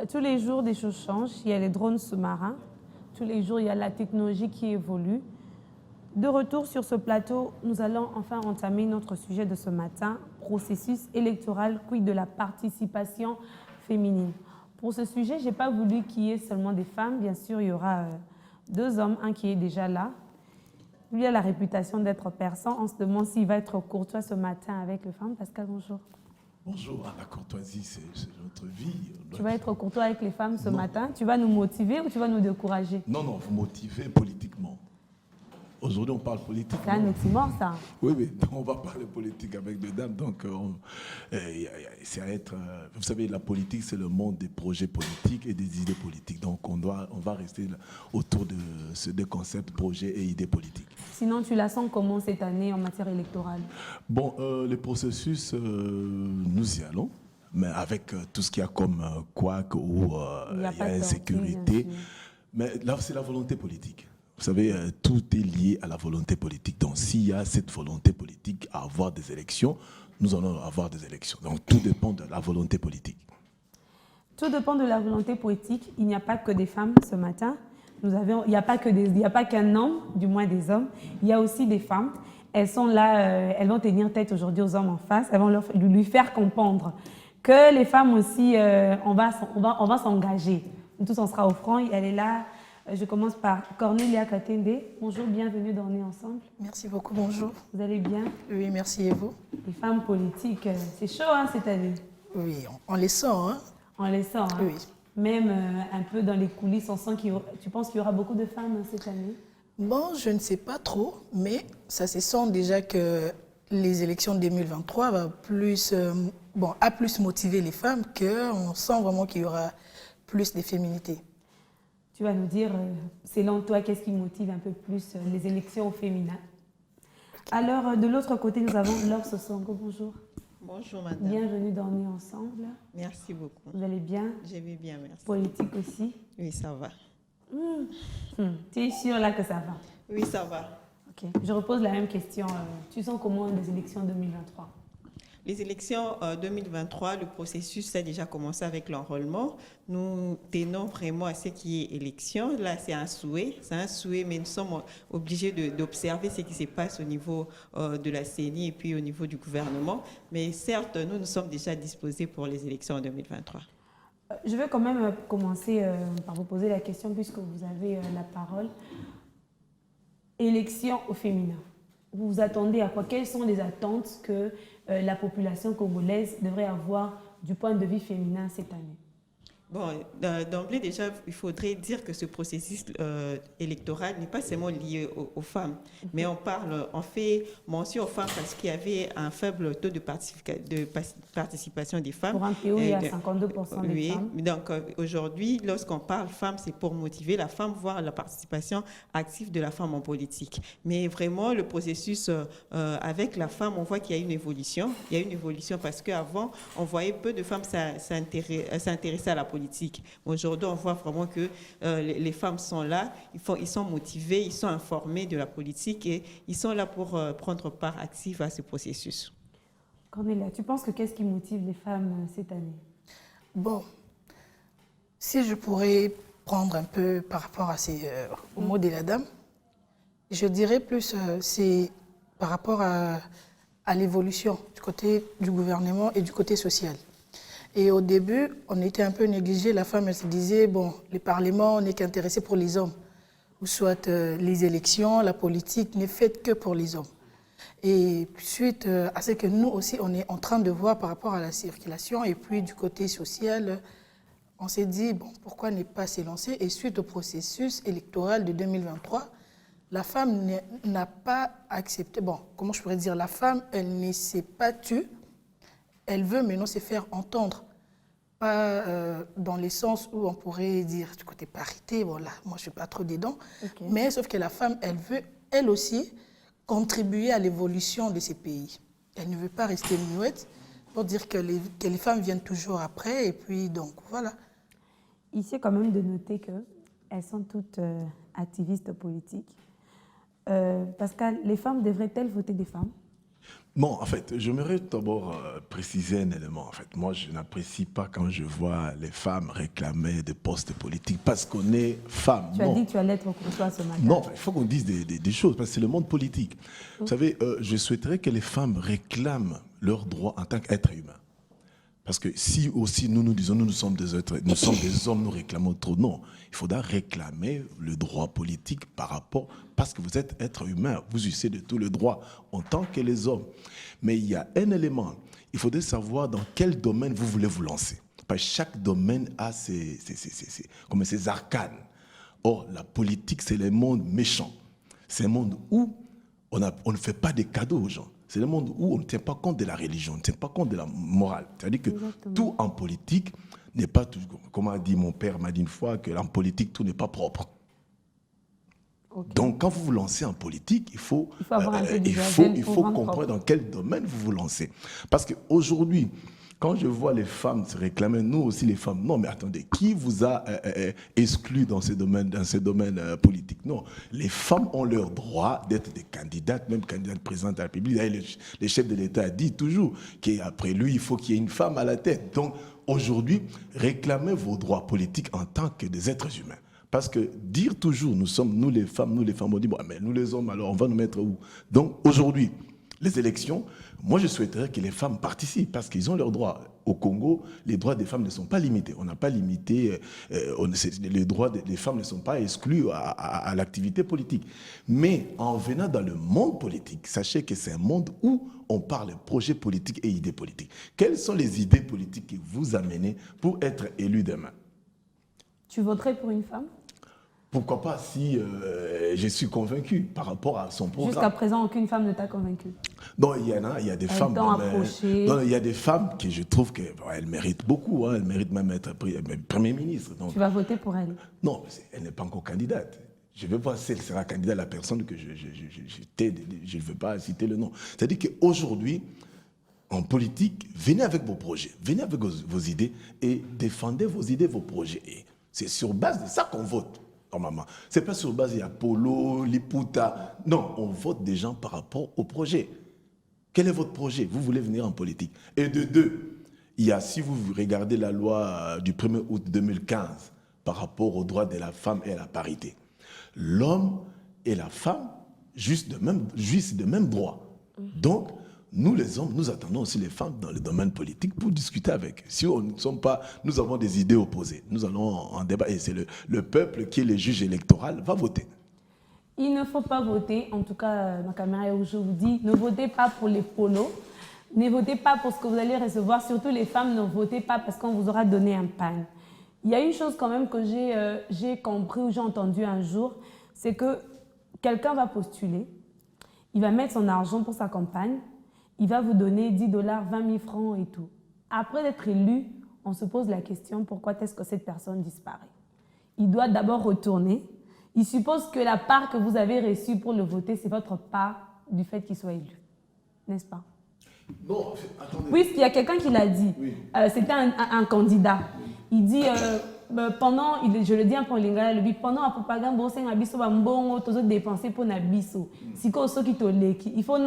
Tous les jours, des choses changent. Il y a les drones sous-marins. Tous les jours, il y a la technologie qui évolue. De retour sur ce plateau, nous allons enfin entamer notre sujet de ce matin, processus électoral, quid de la participation féminine. Pour ce sujet, je n'ai pas voulu qu'il y ait seulement des femmes. Bien sûr, il y aura deux hommes, un qui est déjà là. Lui a la réputation d'être perçant. On se demande s'il va être courtois ce matin avec les femmes. Pascal, bonjour. Bonjour, la courtoisie, c'est notre vie. Tu vas être courtois avec les femmes ce matin? Tu vas nous motiver ou tu vas nous décourager? Non, vous motivez politiquement. Aujourd'hui, on parle politique. C'est un oxymore, ça. Oui, mais on va parler politique avec des dames. Donc, c'est à être... vous savez, la politique, c'est le monde des projets politiques et des idées politiques. Donc, on va rester autour de ces deux concepts, projets et idées politiques. Sinon, tu la sens comment cette année en matière électorale? Bon, le processus, nous y allons. Mais avec tout ce qu'il y a comme couac ou il y a insécurité. Mais là, c'est la volonté politique. Vous savez, tout est lié à la volonté politique. Donc, s'il y a cette volonté politique à avoir des élections, nous allons avoir des élections. Donc, tout dépend de la volonté politique. Tout dépend de la volonté politique. Il n'y a pas que des femmes ce matin. Il n'y a pas qu'un homme, du moins des hommes. Il y a aussi des femmes. Elles sont là, elles vont tenir tête aujourd'hui aux hommes en face. Elles vont lui faire comprendre que les femmes aussi, on va s'engager. Tous, on sera au front. Elle est là. Je commence par Cornelia Katende. Bonjour, bienvenue dans On est ensemble. Merci beaucoup, bonjour. Vous allez bien? Oui, merci, et vous? Les femmes politiques, c'est chaud hein, cette année. Oui, on les sent. Hein? On les sent. Hein? Oui. Même un peu dans les coulisses, on sent tu penses qu'il y aura beaucoup de femmes cette année? Bon, je ne sais pas trop, mais ça se sent déjà que les élections 2023 a plus motiver les femmes, qu'on sent vraiment qu'il y aura plus de féminité. Tu vas nous dire, selon toi, qu'est-ce qui motive un peu plus les élections au féminin? Alors, de l'autre côté, nous avons Laure Sosongo. Bonjour. Bonjour, madame. Bienvenue dans On est ensemble. Merci beaucoup. Vous allez bien? Je vais bien, merci. Politique aussi? Oui, ça va. Tu es sûre là que ça va? Oui, ça va. Ok. Je repose la même question. Tu sens comment les élections 2023? Les élections 2023, le processus a déjà commencé avec l'enrôlement. Nous tenons vraiment à ce qui est élection. Là, c'est un souhait, mais nous sommes obligés d'observer ce qui se passe au niveau de la CENI et puis au niveau du gouvernement. Mais certes, nous sommes déjà disposés pour les élections en 2023. Je vais quand même commencer par vous poser la question puisque vous avez la parole. Élection au féminin. Vous vous attendez à quoi? Quelles sont les attentes que la population congolaise devrait avoir du point de vue féminin cette année? Bon, d'emblée, déjà, il faudrait dire que ce processus électoral n'est pas seulement lié aux femmes, mais on fait mention aux femmes parce qu'il y avait un faible taux de participation des femmes. Pour un pays où il y a 52% des femmes. Donc, aujourd'hui, lorsqu'on parle femmes, c'est pour motiver la femme, voir la participation active de la femme en politique. Mais vraiment, le processus avec la femme, on voit qu'il y a une évolution. Il y a une évolution parce qu'avant, on voyait peu de femmes s'intéresser à la politique. Aujourd'hui, on voit vraiment que les femmes sont là, ils sont motivées, ils sont informés de la politique et ils sont là pour prendre part active à ce processus. Cornelia, tu penses que qu'est-ce qui motive les femmes cette année? Bon, si je pourrais prendre un peu par rapport aux mots de la dame, je dirais plus c'est par rapport à l'évolution du côté du gouvernement et du côté social. Et au début, on était un peu négligé. La femme, elle se disait, bon, le Parlement, on n'est qu'intéressé pour les hommes. Ou soit les élections, la politique n'est faite que pour les hommes. Et suite à ce que nous aussi, on est en train de voir par rapport à la circulation, et puis du côté social, on s'est dit, bon, pourquoi ne pas s'élancer? Et suite au processus électoral de 2023, la femme n'a pas accepté, bon, comment je pourrais dire, la femme, elle ne s'est pas tue, elle veut maintenant se faire entendre. Pas dans le sens où on pourrait dire du côté parité, voilà, moi je ne suis pas trop dedans, okay. Mais sauf que la femme, elle veut, elle aussi, contribuer à l'évolution de ces pays. Elle ne veut pas rester muette pour dire que les femmes viennent toujours après, et puis donc voilà. Ici, quand même de noter qu'elles sont toutes activistes politiques. Pascal, les femmes devraient-elles voter des femmes? Bon, en fait, j'aimerais d'abord préciser un élément. En fait, moi, je n'apprécie pas quand je vois les femmes réclamer des postes politiques parce qu'on est femme. Tu as dit que tu allais être courtois ce matin. Non, il faut qu'on dise des choses parce que c'est le monde politique. Vous savez, je souhaiterais que les femmes réclament leurs droits en tant qu'êtres humains. Parce que si aussi nous disons nous sommes des êtres, nous sommes des hommes, nous réclamons trop. Non, il faudra réclamer le droit politique par rapport, parce que vous êtes être humain, vous jouissez de tous les droits en tant que les hommes. Mais il y a un élément, il faudrait savoir dans quel domaine vous voulez vous lancer. Parce que chaque domaine a ses arcanes. Or, la politique, c'est le monde méchant. C'est un monde où on ne fait pas des cadeaux aux gens. C'est le monde où on ne tient pas compte de la religion, on ne tient pas compte de la morale. C'est-à-dire que tout en politique n'est pas toujours, comme a dit mon père, m'a dit une fois, que en politique, tout n'est pas propre. Okay. Donc, quand vous vous lancez en politique, il faut comprendre dans quel domaine vous vous lancez. Parce qu'aujourd'hui, quand je vois les femmes se réclamer, nous aussi les femmes, non mais attendez, qui vous a exclu dans ces domaines politiques? Non, les femmes ont leur droit d'être des candidates, même candidates présidentes de la République. Le chef de l'État a dit toujours qu'après lui, il faut qu'il y ait une femme à la tête. Donc aujourd'hui, réclamez vos droits politiques en tant que des êtres humains. Parce que dire toujours, nous les femmes, on dit, bon, mais nous les hommes, alors on va nous mettre où? Donc aujourd'hui, les élections, moi je souhaiterais que les femmes participent parce qu'ils ont leurs droits. Au Congo, les droits des femmes ne sont pas limités. On n'a pas limité, les droits des femmes ne sont pas exclus à l'activité politique. Mais en venant dans le monde politique, sachez que c'est un monde où on parle projets politiques et idées politiques. Quelles sont les idées politiques que vous amenez pour être élu demain? Tu voterais pour une femme? Pourquoi pas si je suis convaincu par rapport à son programme. Jusqu'à présent, aucune femme ne t'a convaincu? Non, il y a des femmes. Non, il y a des femmes que je trouve qu'elles méritent beaucoup. Hein, elles méritent même être Premier ministre. Donc, tu vas voter pour elle? Non, elle n'est pas encore candidate. Je ne veux pas si elle sera candidate, la personne que je ne veux pas citer le nom. C'est-à-dire qu'aujourd'hui, en politique, venez avec vos projets, venez avec vos idées et défendez vos idées, vos projets. Et c'est sur base de ça qu'on vote. Normalement. Ce n'est pas sur base, il y a Polo, Liputa. Non, on vote des gens par rapport au projet. Quel est votre projet? Vous voulez venir en politique. Et de deux, si vous regardez la loi du 1er août 2015 par rapport aux droits de la femme et à la parité, l'homme et la femme jouissent de même droit. Donc, nous les hommes, nous attendons aussi les femmes dans le domaine politique pour discuter avec. Si nous avons des idées opposées, nous allons en débat et c'est le peuple qui est le juge électoral va voter. Il ne faut pas voter, en tout cas ma caméra est où je vous dis, ne votez pas pour les polos, ne votez pas pour ce que vous allez recevoir, surtout les femmes, ne votez pas parce qu'on vous aura donné un pain. Il y a une chose quand même que j'ai compris ou j'ai entendu un jour, c'est que quelqu'un va postuler, il va mettre son argent pour sa campagne, il va vous donner 10 $, 20 000 francs et tout. Après d'être élu, on se pose la question, pourquoi est-ce que cette personne disparaît? Il doit d'abord retourner. Il suppose que la part que vous avez reçue pour le voter, c'est votre part du fait qu'il soit élu. N'est-ce pas? Non, attendez. Oui, il y a quelqu'un qui l'a dit. Oui. C'était un candidat. Il dit, pendant, je le dis un peu en lingala, pendant la propagande, on a dépensé pour Nabiso. Si il faut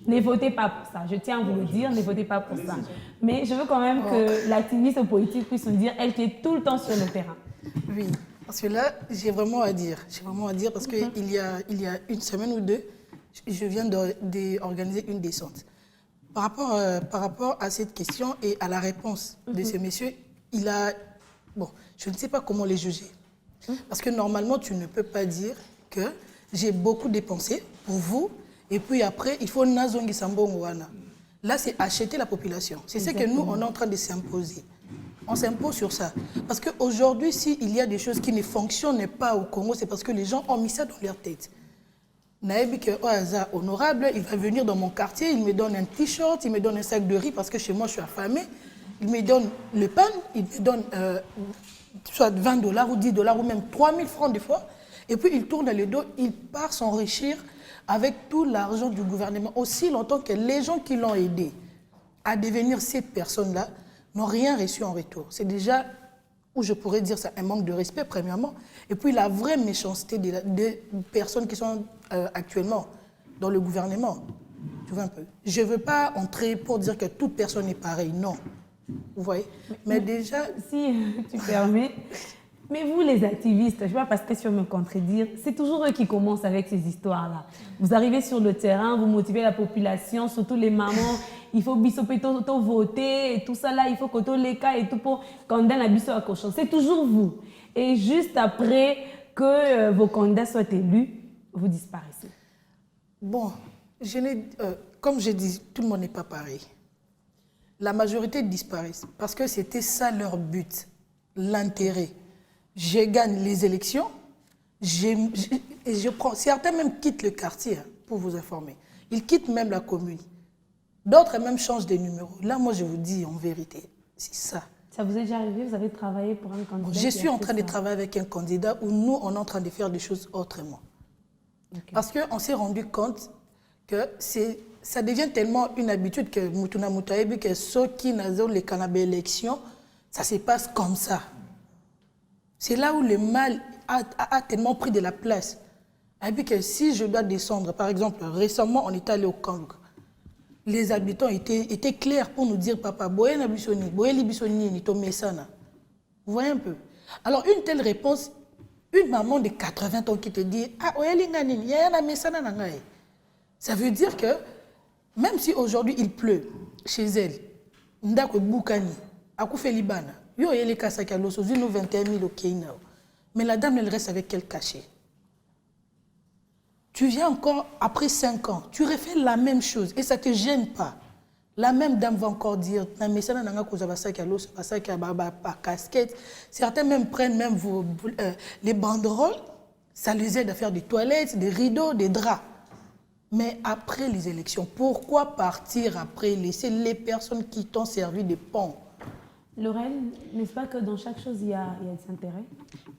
ne votez pas pour ça. Je tiens à vous le dire, ne votez pas pour ça. Mais je veux quand même que l'activiste politique puisse nous dire, elle qui est tout le temps sur le terrain. Oui, parce que là, j'ai vraiment à dire. J'ai vraiment à dire parce qu'il y a une semaine ou deux, je viens d'organiser une descente. Par rapport à cette question et à la réponse de ce monsieur, il a... Bon, je ne sais pas comment les juger. Parce que normalement, tu ne peux pas dire que j'ai beaucoup dépensé pour vous et puis après, il faut nazongi sambongwana. Là, c'est acheter la population. C'est ce que nous, on est en train de s'imposer. On s'impose sur ça. Parce qu'aujourd'hui, s'il y a des choses qui ne fonctionnent pas au Congo, c'est parce que les gens ont mis ça dans leur tête. Naïbi que honorable, il va venir dans mon quartier, il me donne un t-shirt, il me donne un sac de riz parce que chez moi je suis affamée, il me donne le pain, il me donne soit 20 $ ou 10 $ ou même 3 000 francs des fois, et puis il tourne le dos, il part s'enrichir avec tout l'argent du gouvernement, aussi longtemps que les gens qui l'ont aidé à devenir cette personne-là n'ont rien reçu en retour. C'est déjà, où je pourrais dire ça, un manque de respect premièrement, et puis la vraie méchanceté des personnes qui sont actuellement dans le gouvernement. Tu vois un peu. Je ne veux pas entrer pour dire que toute personne est pareille, non. Vous voyez? Mais déjà... Si tu permets... Mais vous, les activistes, je ne vais pas passer sur me contredire, c'est toujours eux qui commencent avec ces histoires-là. Vous arrivez sur le terrain, vous motivez la population, surtout les mamans, il faut voter et tout ça là, il faut que les cas et tout pour condamner la biso à cochon. C'est toujours vous. Et juste après que vos candidats soient élus, vous disparaissez. Bon, comme je dis, tout le monde n'est pas pareil. La majorité disparaissent parce que c'était ça leur but, l'intérêt. Je gagne les élections, et je prends. Certains même quittent le quartier, pour vous informer. Ils quittent même la commune. D'autres même changent de numéro. Là, moi, je vous dis en vérité, c'est ça. Ça vous est déjà arrivé? Vous avez travaillé pour un candidat? Je suis en train de travailler avec un candidat où nous, on est en train de faire des choses autrement. Okay. Parce qu'on s'est rendu compte que ça devient tellement une habitude que Moutouna Moutaïbi, que ceux qui n'ont les canabés élections, ça se passe comme ça. C'est là où le mal a tellement pris de la place. Et puis que si je dois descendre, par exemple, récemment, on est allé au Kang. Les habitants étaient clairs pour nous dire, papa, boye na bisoni, boye li bisoni, ni to mesana. Vous voyez un peu? Alors, une telle réponse, une maman de 80 ans qui te dit, ah, oye lingani, ya na mesana na ngai. Ça veut dire que, même si aujourd'hui il pleut chez elle, ndako boukani, akoufe libana, yo yele kasaki a loso, zino 21 000 au Kenya. Mais la dame, elle reste avec quel cachet? Tu viens encore après 5 ans, tu refais la même chose et ça ne te gêne pas. La même dame va encore dire, casquette. Certains même prennent même les banderoles, ça les aide à faire des toilettes, des rideaux, des draps. Mais après les élections, pourquoi partir après, laisser les personnes qui t'ont servi de pont? Lorraine, n'est-ce pas que dans chaque chose, il y a des intérêts?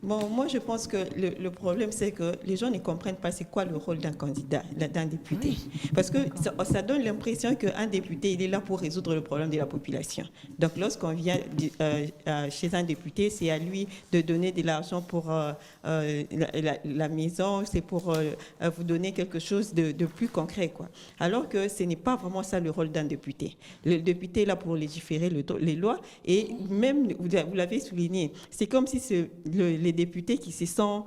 Bon, moi, je pense que le problème, c'est que les gens ne comprennent pas c'est quoi le rôle d'un candidat, d'un député. Oui. Parce que ça donne l'impression qu'un député, il est là pour résoudre le problème de la population. Donc, lorsqu'on vient chez un député, c'est à lui de donner de l'argent pour la maison, c'est pour vous donner quelque chose de plus concret, quoi. Alors que ce n'est pas vraiment ça le rôle d'un député. Le député est là pour légiférer les lois et même, vous l'avez souligné, c'est comme si les députés qui se sont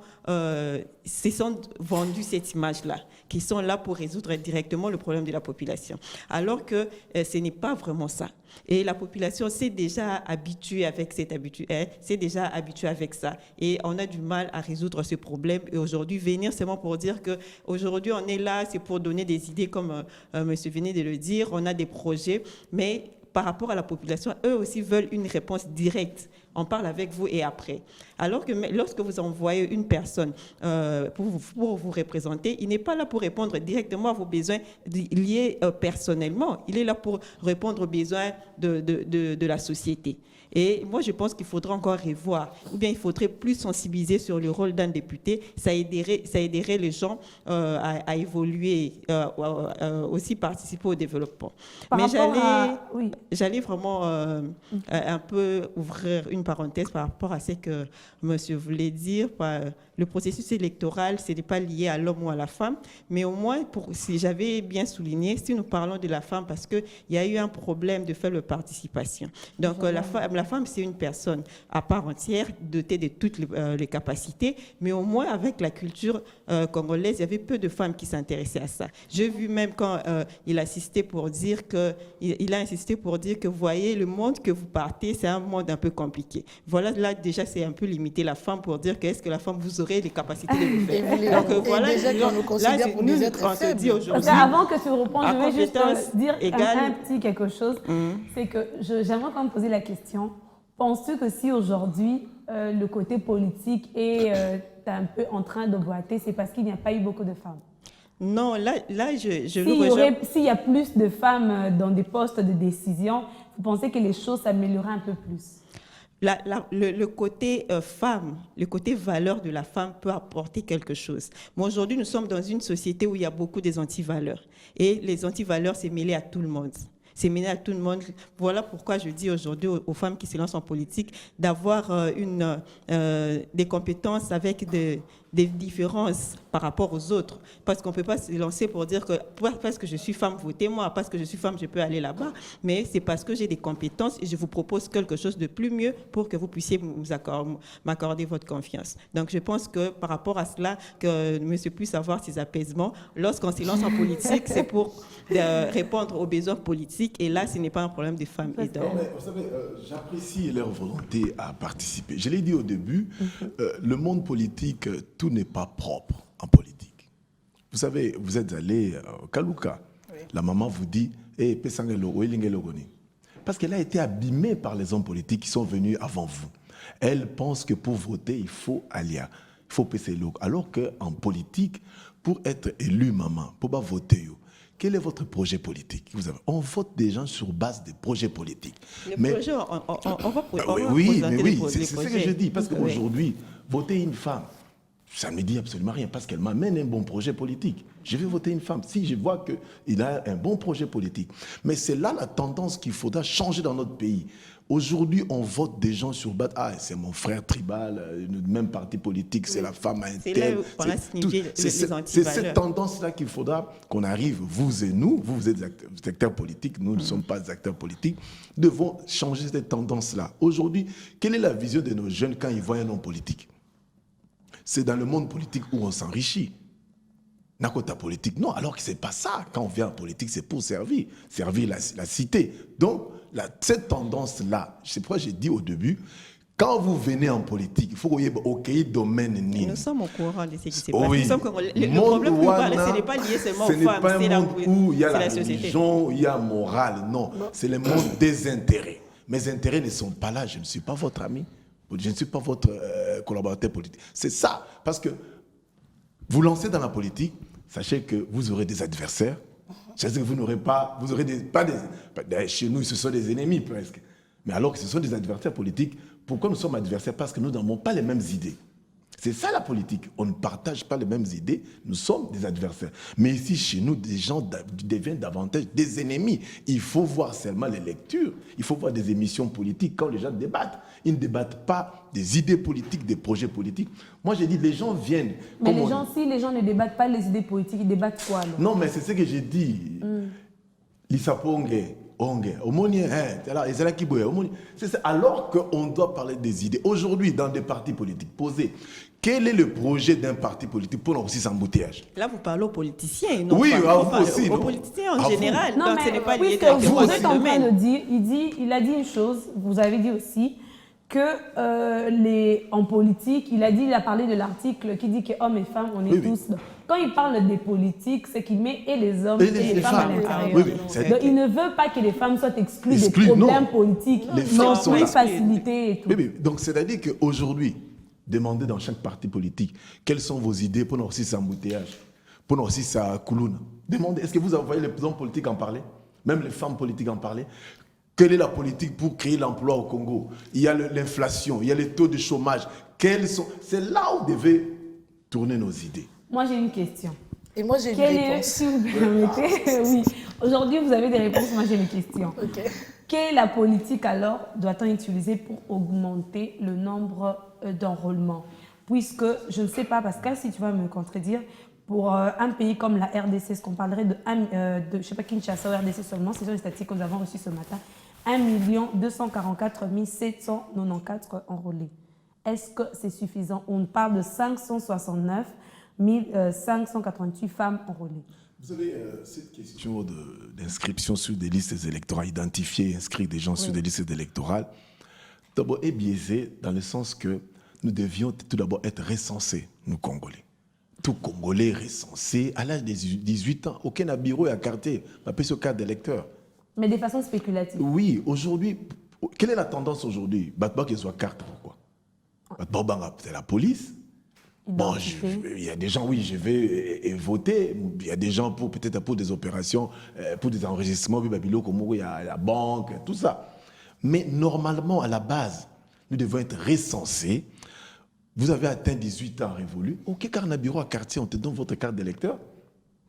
vendus cette image-là, qui sont là pour résoudre directement le problème de la population. Alors que ce n'est pas vraiment ça. Et la population s'est déjà habituée avec cette habitude, s'est déjà habituée avec ça. Et on a du mal à résoudre ce problème. Et aujourd'hui, venir seulement pour dire qu'aujourd'hui, on est là, c'est pour donner des idées, comme monsieur venait de le dire, on a des projets, mais par rapport à la population, eux aussi veulent une réponse directe. On parle avec vous et après. Alors que lorsque vous envoyez une personne pour vous représenter, il n'est pas là pour répondre directement à vos besoins liés personnellement. Il est là pour répondre aux besoins de la société. Et moi, je pense qu'il faudra encore revoir, ou bien il faudrait plus sensibiliser sur le rôle d'un député. Ça aiderait les gens à évoluer, aussi participer au développement. Mais j'allais vraiment un peu ouvrir une parenthèse par rapport à ce que monsieur voulait dire. Le processus électoral, ce n'est pas lié à l'homme ou à la femme, mais au moins, si j'avais bien souligné, si nous parlons de la femme, parce qu'il y a eu un problème de faible participation. Donc, la femme, c'est une personne à part entière, dotée de toutes les capacités, mais au moins, avec la culture congolaise, il y avait peu de femmes qui s'intéressaient à ça. J'ai vu même quand il a insisté pour dire que, vous voyez, le monde que vous partez, c'est un monde un peu compliqué. Voilà, là, déjà, c'est un peu limité la femme pour dire que est-ce que la femme, vous aurez les capacités de le faire. Donc, voilà, déjà qu'on nous considère pour nous être faibles. Avant que tu répondes, je vais juste dire un petit quelque chose. C'est que j'aimerais quand même poser la question. Penses-tu que si aujourd'hui, le côté politique est un peu en train de boiter, c'est parce qu'il n'y a pas eu beaucoup de femmes? Non, là je le rejoins. S'il y a plus de femmes dans des postes de décision, vous pensez que les choses s'amélioreraient un peu plus? Le côté femme, le côté valeur de la femme peut apporter quelque chose. Mais aujourd'hui, nous sommes dans une société où il y a beaucoup des antivaleurs. Et les antivaleurs, c'est mêlé à tout le monde. C'est mêlé à tout le monde. Voilà pourquoi je dis aujourd'hui aux femmes qui se lancent en politique d'avoir des compétences avec des différences par rapport aux autres. Parce qu'on ne peut pas se lancer pour dire que parce que je suis femme, votez-moi, parce que je suis femme, je peux aller là-bas. Mais c'est parce que j'ai des compétences et je vous propose quelque chose de plus mieux pour que vous puissiez m'accorder votre confiance. Donc je pense que par rapport à cela, que monsieur puisse avoir ses apaisements. Lorsqu'on se lance en politique, c'est pour répondre aux besoins politiques. Et là, ce n'est pas un problème de femmes et d'hommes. Vous savez, j'apprécie leur volonté à participer. Je l'ai dit au début, le monde politique, tout n'est pas propre en politique. Vous savez, vous êtes allé au Kaluka. Oui. La maman vous dit, parce qu'elle a été abîmée par les hommes politiques qui sont venus avant vous. Elle pense que pour voter, il faut aller, il faut passer l'eau. Alors qu'en politique, pour être élu, maman, pour pas voter, quel est votre projet politique? On vote des gens sur base des projets politiques. Les projets, on va oui, c'est ce que je dis. Parce qu'aujourd'hui, voter une femme, ça ne me dit absolument rien. Parce qu'elle m'amène un bon projet politique. Je vais voter une femme si je vois qu'il a un bon projet politique. Mais c'est là la tendance qu'il faudra changer dans notre pays. Aujourd'hui, on vote des gens sur base. Ah, c'est mon frère tribal, le même parti politique, c'est la femme interne. C'est cette tendance-là qu'il faudra qu'on arrive, vous et nous, vous êtes acteurs politiques, nous ne sommes pas acteurs politiques, devons changer cette tendance-là. Aujourd'hui, quelle est la vision de nos jeunes quand ils voient un homme politique? C'est dans le monde politique où on s'enrichit. Nakota politique, non, alors que ce n'est pas ça. Quand on vient en politique, c'est pour servir la cité. Donc, cette tendance-là, c'est pourquoi j'ai dit au début, quand vous venez en politique, il faut que vous ayez aucun domaine. Nous sommes au courant de ce qui s'est passé. Le problème ce n'est pas lié seulement aux femmes. Ce n'est pas un monde où il y a la religion, où il y a la morale. Non, c'est le monde des intérêts. Mes intérêts ne sont pas là. Je ne suis pas votre ami. Je ne suis pas votre collaborateur politique. C'est ça. Parce que vous lancez dans la politique, sachez que vous aurez des adversaires. C'est-à-dire que vous n'aurez pas, chez nous, ce sont des ennemis presque. Mais alors que ce sont des adversaires politiques, pourquoi nous sommes adversaires? Parce que nous n'avons pas les mêmes idées. C'est ça la politique. On ne partage pas les mêmes idées, nous sommes des adversaires. Mais ici, chez nous, des gens deviennent davantage des ennemis. Il faut voir seulement les lectures, il faut voir des émissions politiques quand les gens débattent. Ils ne débattent pas des idées politiques, des projets politiques. Moi, j'ai dit, les gens viennent... Mais si les gens ne débattent pas les idées politiques, ils débattent quoi alors? Non, mais c'est ce que j'ai dit. L'Issapongue, alors qu'on doit parler des idées. Aujourd'hui, dans des partis politiques, posez, quel est le projet d'un parti politique pour aussi s'embouteillage? Là, vous parlez aux politiciens, non? Oui, à vous aussi. Aux politiciens en général. Non, donc ce n'est pas lié à vous êtes en train de dire, il a dit une chose, vous avez dit aussi, que en politique, il a parlé de l'article qui dit que hommes et femmes, on est tous... Quand il parle des politiques, c'est qu'il met et les hommes et les femmes à l'intérieur. Donc il ne veut pas que les femmes soient exclues des problèmes politiques, non plus facilité et tout. Donc c'est-à-dire qu'aujourd'hui, demandez dans chaque parti politique, quelles sont vos idées pour nous aussi cet embouteillage, pour nous aussi sa couloune. Demandez, est-ce que vous voyez les hommes politiques en parler? Même les femmes politiques en parler? Quelle est la politique pour créer l'emploi au Congo? Il y a l'inflation, il y a les taux de chômage. C'est là où devait tourner nos idées. Moi, j'ai une question. Et moi, j'ai une réponse. Si vous permettez, oui. Aujourd'hui, vous avez des réponses, moi, j'ai une question. Okay. Quelle est la politique, alors, doit-on utiliser pour augmenter le nombre d'enrôlements? Puisque, je ne sais pas, Pascal, si tu vas me contredire, pour un pays comme la RDC, ce qu'on parlerait de je ne sais pas, Kinshasa ou RDC seulement, c'est sur les statistiques que nous avons reçues ce matin, 1 244 794 enrôlés. Est-ce que c'est suffisant? On parle de 569 588 femmes enrôlées. Vous savez, cette question d'inscription sur des listes électorales, identifier, inscrire des gens sur des listes électorales, d'abord est biaisée dans le sens que nous devions tout d'abord être recensés, nous Congolais. Tout Congolais recensé à l'âge de 18 ans. Aucun bureau à quartier, pas plus au carte d'électeur. Mais de façon spéculative. Oui, aujourd'hui, quelle est la tendance aujourd'hui? Batba qui soit carte, pourquoi? Batba, c'est la police. Bon, il y a des gens, oui, je vais voter. Il y a des gens peut-être pour des opérations, pour des enregistrements, il y a la banque, tout ça. Mais normalement, à la base, nous devons être recensés. Vous avez atteint 18 ans révolus. Ok, car on a bureau à quartier, on te donne votre carte d'électeur.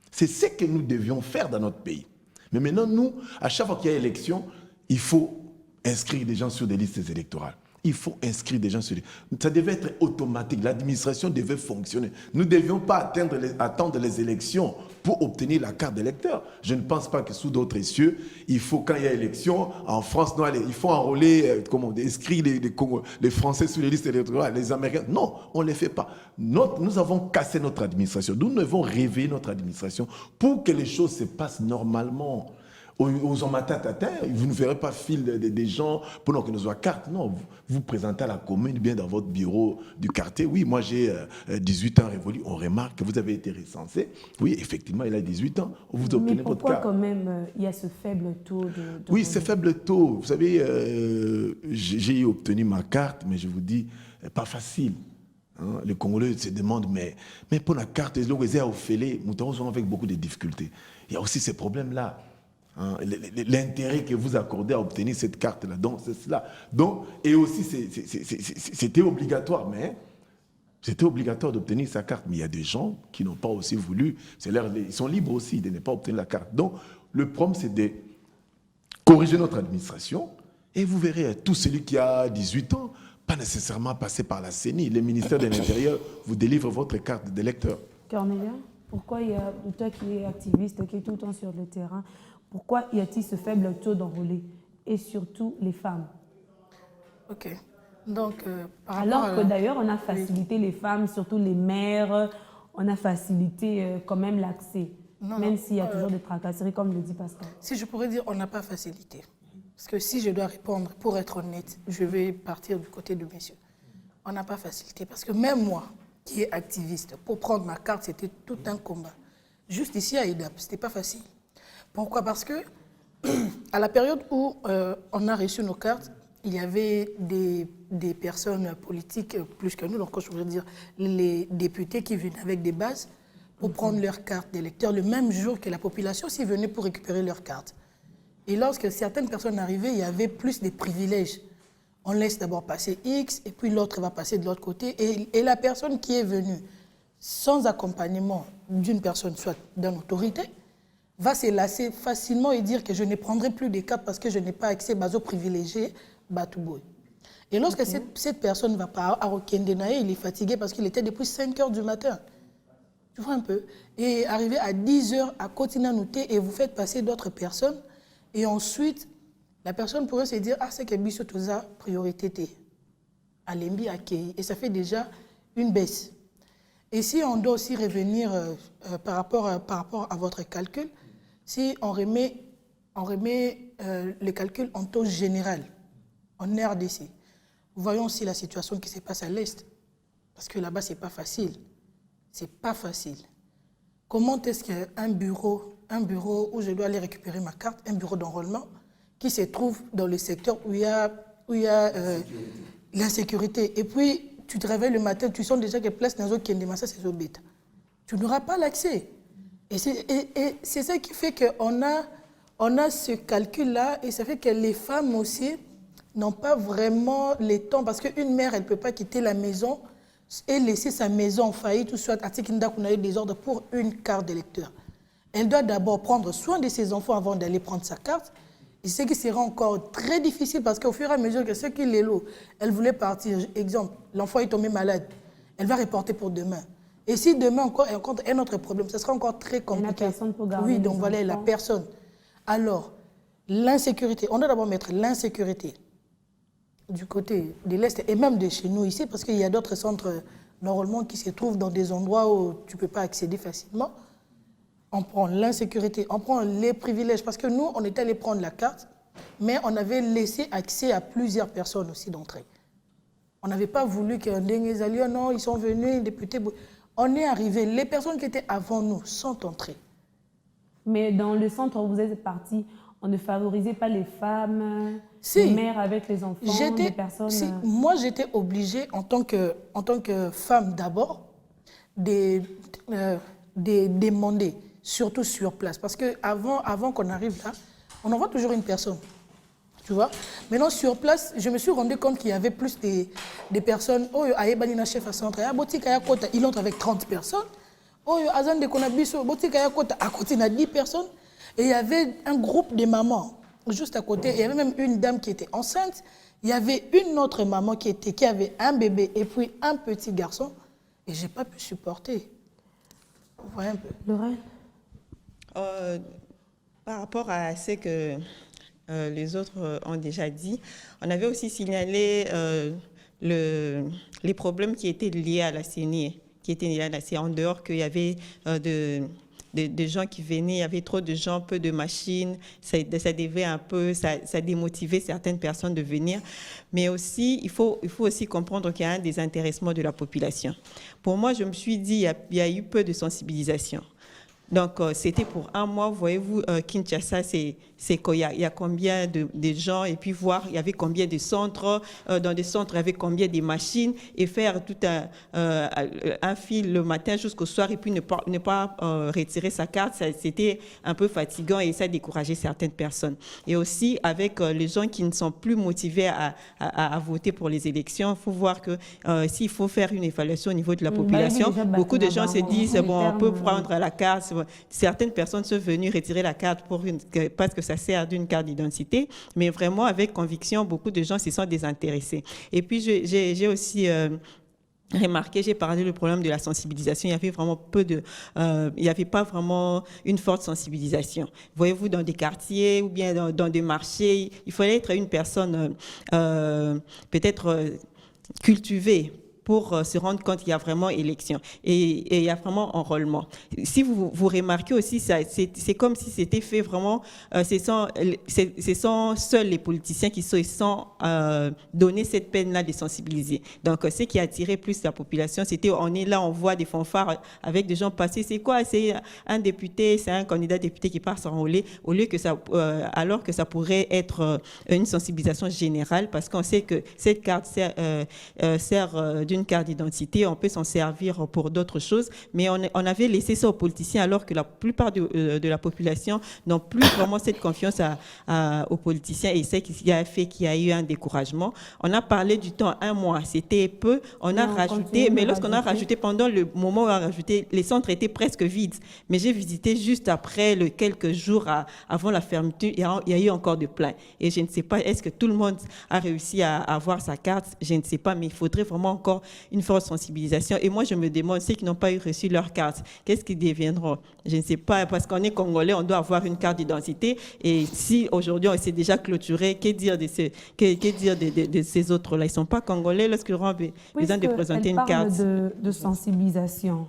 C'est ce que nous devions faire dans notre pays. Mais maintenant, nous, à chaque fois qu'il y a élection, il faut inscrire des gens sur des listes électorales. Il faut inscrire des gens sur les... Ça devait être automatique. L'administration devait fonctionner. Nous ne devions pas attendre les élections pour obtenir la carte d'électeur. Je ne pense pas que sous d'autres cieux, il faut, quand il y a élection, en France, non, il faut enrôler, inscrire les Français sur les listes électorales, les Américains. Non, on ne les fait pas. Nous avons cassé notre administration. Nous devons réveiller notre administration pour que les choses se passent normalement. Aux Omatatata, vous ne verrez pas fil des gens pendant que nous avons carte. Non, vous présentez à la commune, bien dans votre bureau du quartier. Oui, moi j'ai 18 ans révolu. On remarque que vous avez été recensé. Oui, effectivement, il a 18 ans. Vous obtenez votre carte. Mais pourquoi quand même il y a ce faible taux de Oui, ce faible taux. Vous savez, j'ai obtenu ma carte, mais je vous dis, pas facile. Hein, les Congolais se demandent, mais pour la carte, nous avons avec beaucoup de difficultés. Il y a aussi ces problèmes-là. Hein, l'intérêt que vous accordez à obtenir cette carte-là. Donc, c'est cela. Donc, et aussi, c'était obligatoire, mais c'était obligatoire d'obtenir sa carte. Mais il y a des gens qui n'ont pas aussi voulu. Ils sont libres aussi de ne pas obtenir la carte. Donc, le problème, c'est de corriger notre administration. Et vous verrez, tout celui qui a 18 ans, pas nécessairement passé par la CENI. Le ministère de l'Intérieur vous délivre votre carte d'électeur. Cornelia, pourquoi il y a, toi qui es activiste, qui est tout le temps sur le terrain, pourquoi y a-t-il ce faible taux d'enrôlés et surtout les femmes? Ok. Donc, alors que d'ailleurs, on a facilité les femmes, surtout les mères, on a facilité quand même l'accès, même s'il y a toujours des tracasseries, comme le dit Pascal. Si je pourrais dire, on n'a pas facilité. Parce que si je dois répondre, pour être honnête, je vais partir du côté de messieurs. On n'a pas facilité. Parce que même moi, qui est activiste, pour prendre ma carte, c'était tout un combat. Juste ici à IDAP, ce n'était pas facile. Pourquoi? Parce que à la période où on a reçu nos cartes, il y avait des personnes politiques plus que nous, donc je voudrais dire les députés qui venaient avec des bases pour prendre leur carte d'électeur le même jour que la population s'y venait pour récupérer leur carte. Et lorsque certaines personnes arrivaient, il y avait plus de privilèges. On laisse d'abord passer X et puis l'autre va passer de l'autre côté. Et la personne qui est venue sans accompagnement d'une personne, soit d'une autorité, va se lasser facilement et dire que je ne prendrai plus des cartes parce que je n'ai pas accès aux privilégiés, Batouboy. Et lorsque cette personne va pas à Rokendenaye, il est fatigué parce qu'il était depuis 5 heures du matin. Tu vois un peu? Et arrivé à 10 heures à Kotinanouté et vous faites passer d'autres personnes. Et ensuite, la personne pourrait se dire, ah, c'est que Bisso Toza, priorité, à l'Embi accueilli. Et ça fait déjà une baisse. Et si on doit aussi revenir par rapport à votre calcul, si on remet le calcul en taux général, en RDC, voyons aussi la situation qui se passe à l'Est. Parce que là-bas, ce n'est pas facile. Ce n'est pas facile. Comment est-ce qu'un bureau où je dois aller récupérer ma carte, un bureau d'enrôlement, qui se trouve dans le secteur où il y a l'insécurité. Et puis, tu te réveilles le matin, tu sens déjà que place dans qui est ça, c'est bêta. Tu n'auras pas l'accès. Et c'est ça qui fait qu'on a ce calcul-là, et ça fait que les femmes aussi n'ont pas vraiment le temps, parce qu'une mère, elle ne peut pas quitter la maison et laisser sa maison en faillite, ou soit à Tikinda qu'on a eu des ordres pour une carte d'électeur. Elle doit d'abord prendre soin de ses enfants avant d'aller prendre sa carte. Et ce qui sera encore très difficile, parce qu'au fur et à mesure que ceux qui l'élo, elle voulait partir, exemple, l'enfant est tombé malade, elle va reporter pour demain. Et si demain encore elle rencontre un autre problème, ce sera encore très compliqué. La personne pour garder oui, donc voilà, la personne. Alors, l'insécurité, on doit d'abord mettre l'insécurité du côté de l'Est et même de chez nous ici, parce qu'il y a d'autres centres normalement qui se trouvent dans des endroits où tu ne peux pas accéder facilement. On prend l'insécurité, on prend les privilèges, parce que nous, on est allé prendre la carte, mais on avait laissé accès à plusieurs personnes aussi d'entrée. On n'avait pas voulu que non, ils sont venus, les députés. On est arrivé, les personnes qui étaient avant nous sont entrées. Mais dans le centre où vous êtes partis, on ne favorisait pas les femmes, les mères avec les enfants, les personnes... Moi, j'étais obligée, en tant que femme d'abord, de demander, surtout sur place. Parce qu'avant qu'on arrive là, on envoie toujours une personne. Tu vois? Maintenant, sur place, je me suis rendu compte qu'il y avait plus des personnes. Oh, Ayebanina chef à centre, il entre avec 30 personnes. Oh, Azan de Konabiso, à côté, il y a 10 personnes. Et il y avait un groupe de mamans juste à côté. Il y avait même une dame qui était enceinte, Il y avait une autre maman qui avait un bébé et puis un petit garçon et je n'ai pas pu supporter. Vous voyez un peu. Lorraine? Par rapport à ce que les autres ont déjà dit, on avait aussi signalé les problèmes qui étaient liés à la CNI, en dehors qu'il y avait des gens qui venaient, il y avait trop de gens, peu de machines, ça devait un peu, ça démotivait certaines personnes de venir. Mais aussi, il faut aussi comprendre qu'il y a un désintéressement de la population. Pour moi, je me suis dit, il y a eu peu de sensibilisation. Donc, c'était pour un mois. Voyez-vous, Kinshasa, il y a combien de gens, et puis voir, il y avait combien de centres, dans des centres, il y avait combien de machines, et faire tout un fil le matin jusqu'au soir, et puis ne pas retirer sa carte, c'était un peu fatigant et ça décourageait certaines personnes. Et aussi, avec les gens qui ne sont plus motivés à voter pour les élections, il faut voir que s'il faut faire une évaluation au niveau de la population, beaucoup de gens se disent, bon, on peut prendre la carte. Certaines personnes sont venues retirer la carte parce que ça sert d'une carte d'identité, mais vraiment avec conviction, beaucoup de gens se sont désintéressés. Et puis j'ai aussi remarqué, j'ai parlé du problème de la sensibilisation. Il y avait vraiment il n'y avait pas vraiment une forte sensibilisation. Voyez-vous, dans des quartiers ou bien dans des marchés, il fallait être une personne peut-être cultivée pour se rendre compte qu'il y a vraiment élection et il y a vraiment enrôlement. Si vous remarquez aussi, c'est comme si c'était fait vraiment, ce sont seuls les politiciens qui se sont donné cette peine-là de sensibiliser. Donc, ce qui a attiré plus la population, c'était on est là, on voit des fanfares avec des gens passer. C'est quoi? C'est un député, c'est un candidat député qui part s'enrôler, au lieu que ça, alors que ça pourrait être une sensibilisation générale, parce qu'on sait que cette carte sert d'une carte d'identité, on peut s'en servir pour d'autres choses, mais on avait laissé ça aux politiciens alors que la plupart de la population n'ont plus vraiment cette confiance aux politiciens et c'est ce qui a fait qu'il y a eu un découragement. On a parlé du temps, un mois, c'était peu, on a rajouté, mais lorsqu'on a rajouté, pendant le moment où on a rajouté, les centres étaient presque vides, mais j'ai visité juste après quelques jours avant la fermeture, il y a eu encore de plein. Et je ne sais pas, est-ce que tout le monde a réussi à avoir sa carte? Je ne sais pas, mais il faudrait vraiment encore une forte sensibilisation. Et moi, je me demande, ceux qui n'ont pas reçu leur carte, qu'est-ce qu'ils deviendront? Je ne sais pas, parce qu'on est Congolais, on doit avoir une carte d'identité. Et si aujourd'hui, on s'est déjà clôturé, que dire de ces autres-là? Ils ne sont pas Congolais lorsqu'ils auront besoin de présenter une carte. De sensibilisation.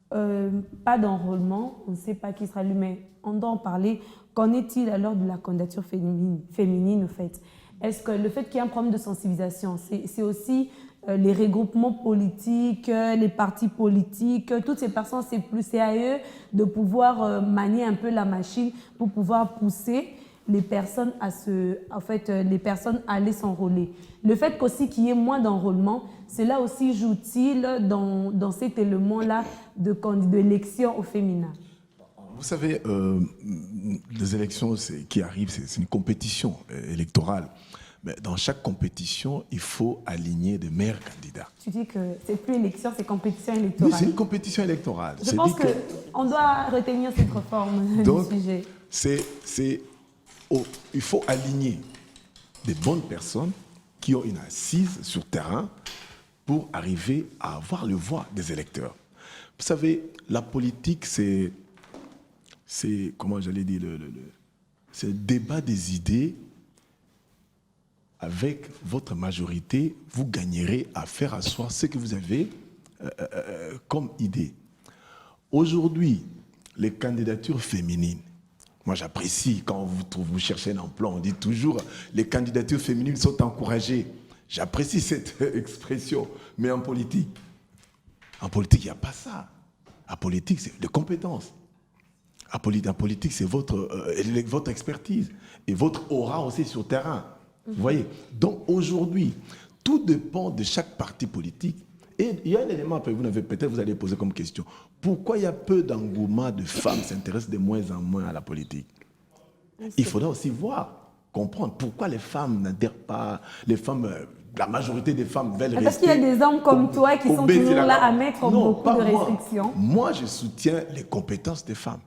Pas d'enrôlement, on ne sait pas qui sera lui, mais on doit en parler. Qu'en est-il alors de la candidature féminine, au fait? Est-ce que le fait qu'il y ait un problème de sensibilisation, c'est aussi les regroupements politiques, les partis politiques, toutes ces personnes, c'est à eux de pouvoir manier un peu la machine pour pouvoir pousser les personnes à aller s'enrôler. Le fait qu'aussi qu'il y ait moins d'enrôlement, cela aussi joue-t-il dans cet élément-là d'élection au féminin? Vous savez, les élections qui arrivent, c'est une compétition électorale. Mais dans chaque compétition, il faut aligner de meilleurs candidats. Tu dis que c'est plus élection, c'est compétition électorale. Oui, c'est une compétition électorale. Je pense qu'on doit retenir cette réforme du sujet. Il faut aligner des bonnes personnes qui ont une assise sur terrain pour arriver à avoir le voix des électeurs. Vous savez, la politique, c'est comment j'allais dire, c'est le débat des idées. Avec votre majorité, vous gagnerez à faire asseoir ce que vous avez comme idée. Aujourd'hui, les candidatures féminines, moi j'apprécie quand vous cherchez un emploi, on dit toujours les candidatures féminines sont encouragées. J'apprécie cette expression, mais en politique, il n'y a pas ça. En politique, c'est des compétences. En politique, c'est votre expertise et votre aura aussi sur le terrain. Vous voyez? Donc aujourd'hui, tout dépend de chaque parti politique. Et il y a un élément que vous allez poser comme question. Pourquoi il y a peu d'engouement de femmes s'intéressent de moins en moins à la politique? Il faudra aussi comprendre pourquoi les femmes n'adhèrent pas, la majorité des femmes veulent rester... Parce qu'il y a des hommes comme toi qui sont toujours là à mettre beaucoup de restrictions. Moi, je soutiens les compétences des femmes.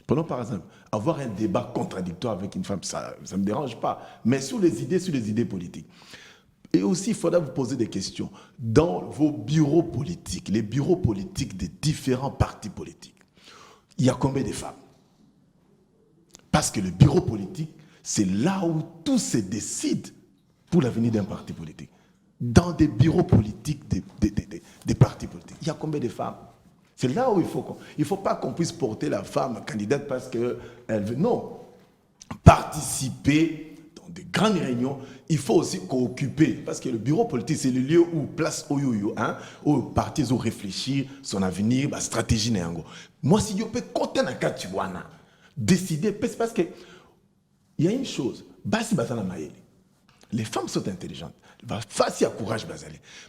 Prenons par exemple, avoir un débat contradictoire avec une femme, ça ne me dérange pas. Mais sur les idées politiques. Et aussi, il faudra vous poser des questions. Dans vos bureaux politiques, les bureaux politiques des différents partis politiques, il y a combien de femmes? Parce que le bureau politique, c'est là où tout se décide pour l'avenir d'un parti politique. Dans des bureaux politiques des partis politiques, il y a combien de femmes? C'est là où il ne faut pas qu'on puisse porter la femme candidate parce qu'elle veut. Non. Participer dans des grandes réunions, il faut aussi qu'occuper. Parce que le bureau politique, c'est le lieu où place où les partis ont réfléchi son avenir, la stratégie. Moi, si je peux compter dans le cas de décider, c'est parce qu'il y a une chose. Les femmes sont intelligentes. Facile à courage,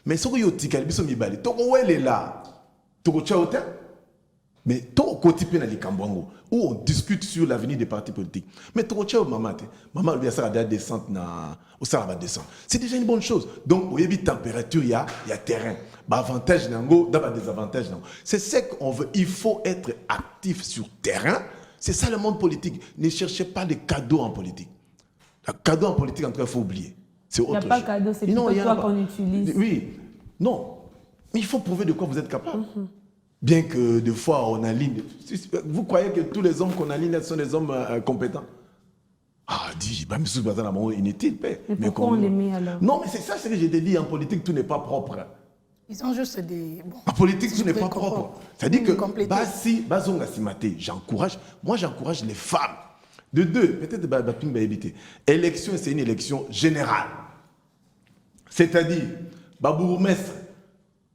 mais si vous avez là, mais tout côté pénal où on discute sur l'avenir des partis politiques. Mais tout maman lui a ça descente au ça va descendre. C'est déjà une bonne chose. Donc vous avez température, il y a terrain. Avantage d'abord désavantage. C'est ce qu'on veut. Il faut être actif sur terrain. C'est ça le monde politique. Ne cherchez pas des cadeaux en politique. Le cadeau en politique, en tout cas, il faut oublier. Il n'y a pas de cadeau, c'est plutôt toi qu'on utilise. Oui, non. Mais il faut prouver de quoi vous êtes capable. Bien que des fois, on aligne. Vous croyez que tous les hommes qu'on aligne sont des hommes compétents? Ah, dis, bah, monsieur Bazan, inutile. Mais pourquoi on les met alors? Non, mais c'est ça ce que je t'ai dit. En politique, tout n'est pas propre. Ils ont juste des... Bon, en politique, tout n'est pas propre. C'est-à-dire que, j'encourage, moi j'encourage les femmes. De deux, peut-être que va éviter. Élection, c'est une élection générale. C'est-à-dire, bourgmestre,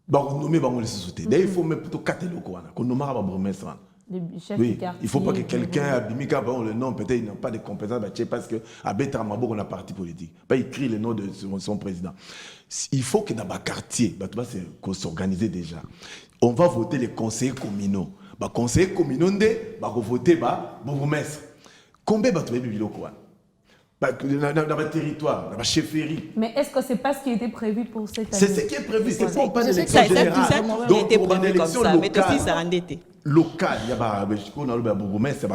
nommer les sociétés. D'ailleurs, il faut même plutôt 4 locaux. Qu'on nomme bourgmestre. Oui, il ne faut pas que quelqu'un a le nom, peut-être il n'a pas de compétences parce qu'à Bétramabo, on a parti politique. Il écrit le nom de son président. Il faut que dans le quartier, qu'on s'organise déjà. On va voter les conseillers communaux. Les conseillers communaux, on va voter le bourgmestre. Combien de locaux dans le territoire, dans la chefferie. Mais est-ce que ce n'est pas ce qui était prévu pour cette année? C'est ce qui est prévu, c'est pas l'élection générale. Donc, pour une élection locale, local, il y a bourgmestre,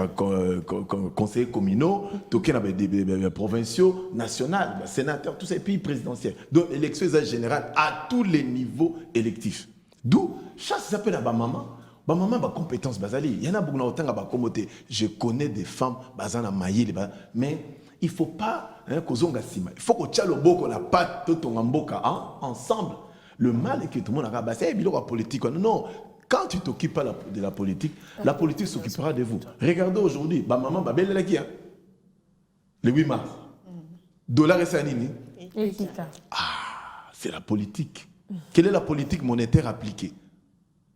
conseillers communaux, des provinciaux, nationaux, sénateurs, tous ces pays présidentiels. Donc, l'élection générale à tous les niveaux électifs. D'où, ça s'appelle maman. Maman a compétence basali. Il y en a beaucoup de communauté. Je connais des femmes basana maïli, mais il ne faut pas kozonga sima. Il faut que tu aies le beau qu'on n'a pas tout ton mboka ensemble. Le mal est que tout le monde a rabassé la politique. Non, quand tu t'occupes de la politique s'occupera de vous. Regardez aujourd'hui, maman belle la qui le 8 mars. Dollar et sanini. Ah, c'est la politique. Quelle est la politique monétaire appliquée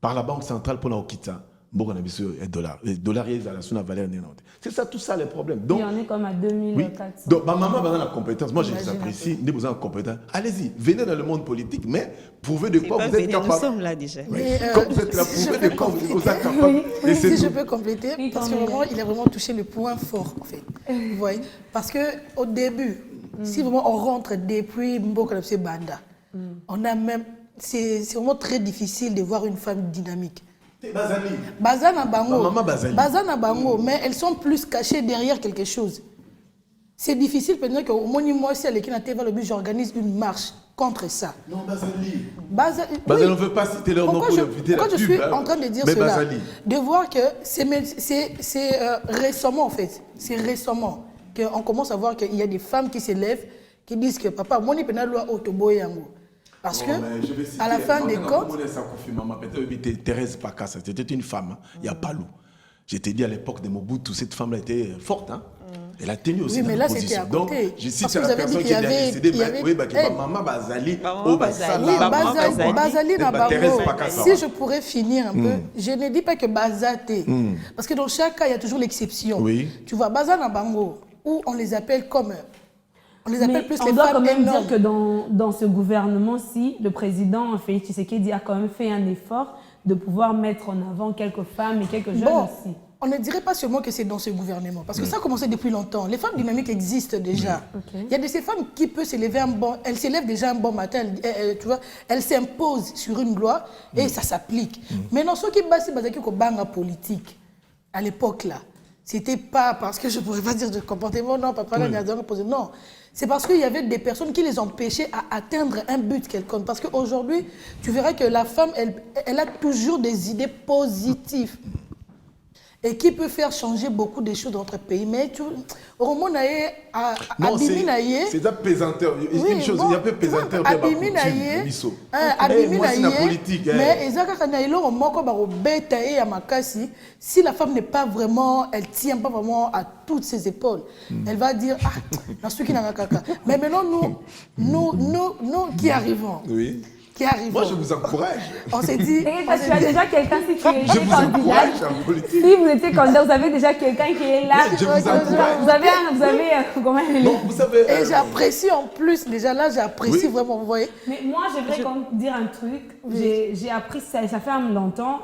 par la Banque centrale pour la Okita? Le dollar est à la valeur. C'est ça, tout ça les problèmes. Donc, et on est comme à 2400. Oui. Donc, ma maman a la compétence. Moi, je vous apprécie. Vous avez besoin de compétence. Allez-y, venez dans le monde politique, mais prouvez de quoi vous êtes capable. Nous sommes là déjà. Oui. Quand vous êtes là, prouvez de quoi vous êtes capable. Oui, si je peux compléter, parce que vraiment, il a vraiment touché le point fort, en fait. Vous voyez? Parce qu'au début, si vraiment on rentre depuis Mboka Banda, on a même. C'est vraiment très difficile de voir une femme dynamique. Bazana Bango, mais elles sont plus cachées derrière quelque chose. C'est difficile maintenant qu'au monument aussi à l'équipe de but, j'organise une marche contre ça. Non, Bazali. Bazali, on ne veut pas citer leur nom pour éviter la pub. Pourquoi je suis en train de dire cela? De voir que c'est récemment, en fait, c'est récemment qu'on commence à voir qu'il y a des femmes qui s'élèvent, qui disent que papa, moi, je ne loi autoboyango. Parce que, à la fin des comptes... Thérèse Pakassa, c'était une femme, il n'y a pas l'eau. Je t'ai dit à l'époque de Mobutu, cette femme-là était forte. Hein? Elle a tenu aussi dans la position. Donc, je cite la personne qui est décédée. Oui, maman Bazali. Bazali Nabango. Si je pourrais finir un peu, je ne dis pas que Bazate. Parce que dans chaque cas, il y a toujours l'exception. Tu vois, Bazali Nabango, où on les appelle comme... On les appelle plus les femmes. On doit quand même dire que dans ce gouvernement-ci, le président Félix Tshisekedi a quand même fait un effort de pouvoir mettre en avant quelques femmes et quelques jeunes aussi. On ne dirait pas seulement que c'est dans ce gouvernement, parce que ça a commencé depuis longtemps. Les femmes dynamiques existent déjà. Il y a de ces femmes qui peuvent s'élever elles s'élèvent déjà un bon matin, tu vois, elles s'imposent sur une loi et ça s'applique. Maintenant, ceux qui basent sur la politique, à l'époque là, c'était pas parce que je ne pourrais pas dire de comportement, non, papa, non. c'est parce qu'il y avait des personnes qui les empêchaient à atteindre un but quelconque. Parce qu'aujourd'hui, tu verras que la femme, elle a toujours des idées positives. Et qui peut faire changer beaucoup de choses dans notre pays. Mais au moment non, c'est un pesanteur. Une chose, il y a peu pesanteur. Abimi na ye. Abimi na ye. Mais ezaka na ilo moko ba robeta et amakasi. Si la femme n'est pas vraiment, elle tient pas vraiment à toutes ses épaules. Elle va dire na suki na kaka. Mais maintenant nous qui arrivons. Oui. Moi, je vous encourage. On s'est dit... tu as déjà quelqu'un, si tu étais candidat, si vous étiez candidat, vous avez déjà quelqu'un qui est là. Je vous encourage. Vous avez comment vous savez... Et j'apprécie en plus, déjà là, j'apprécie vraiment, vous voyez. Mais moi, j'aimerais dire un truc. J'ai appris, ça fait longtemps.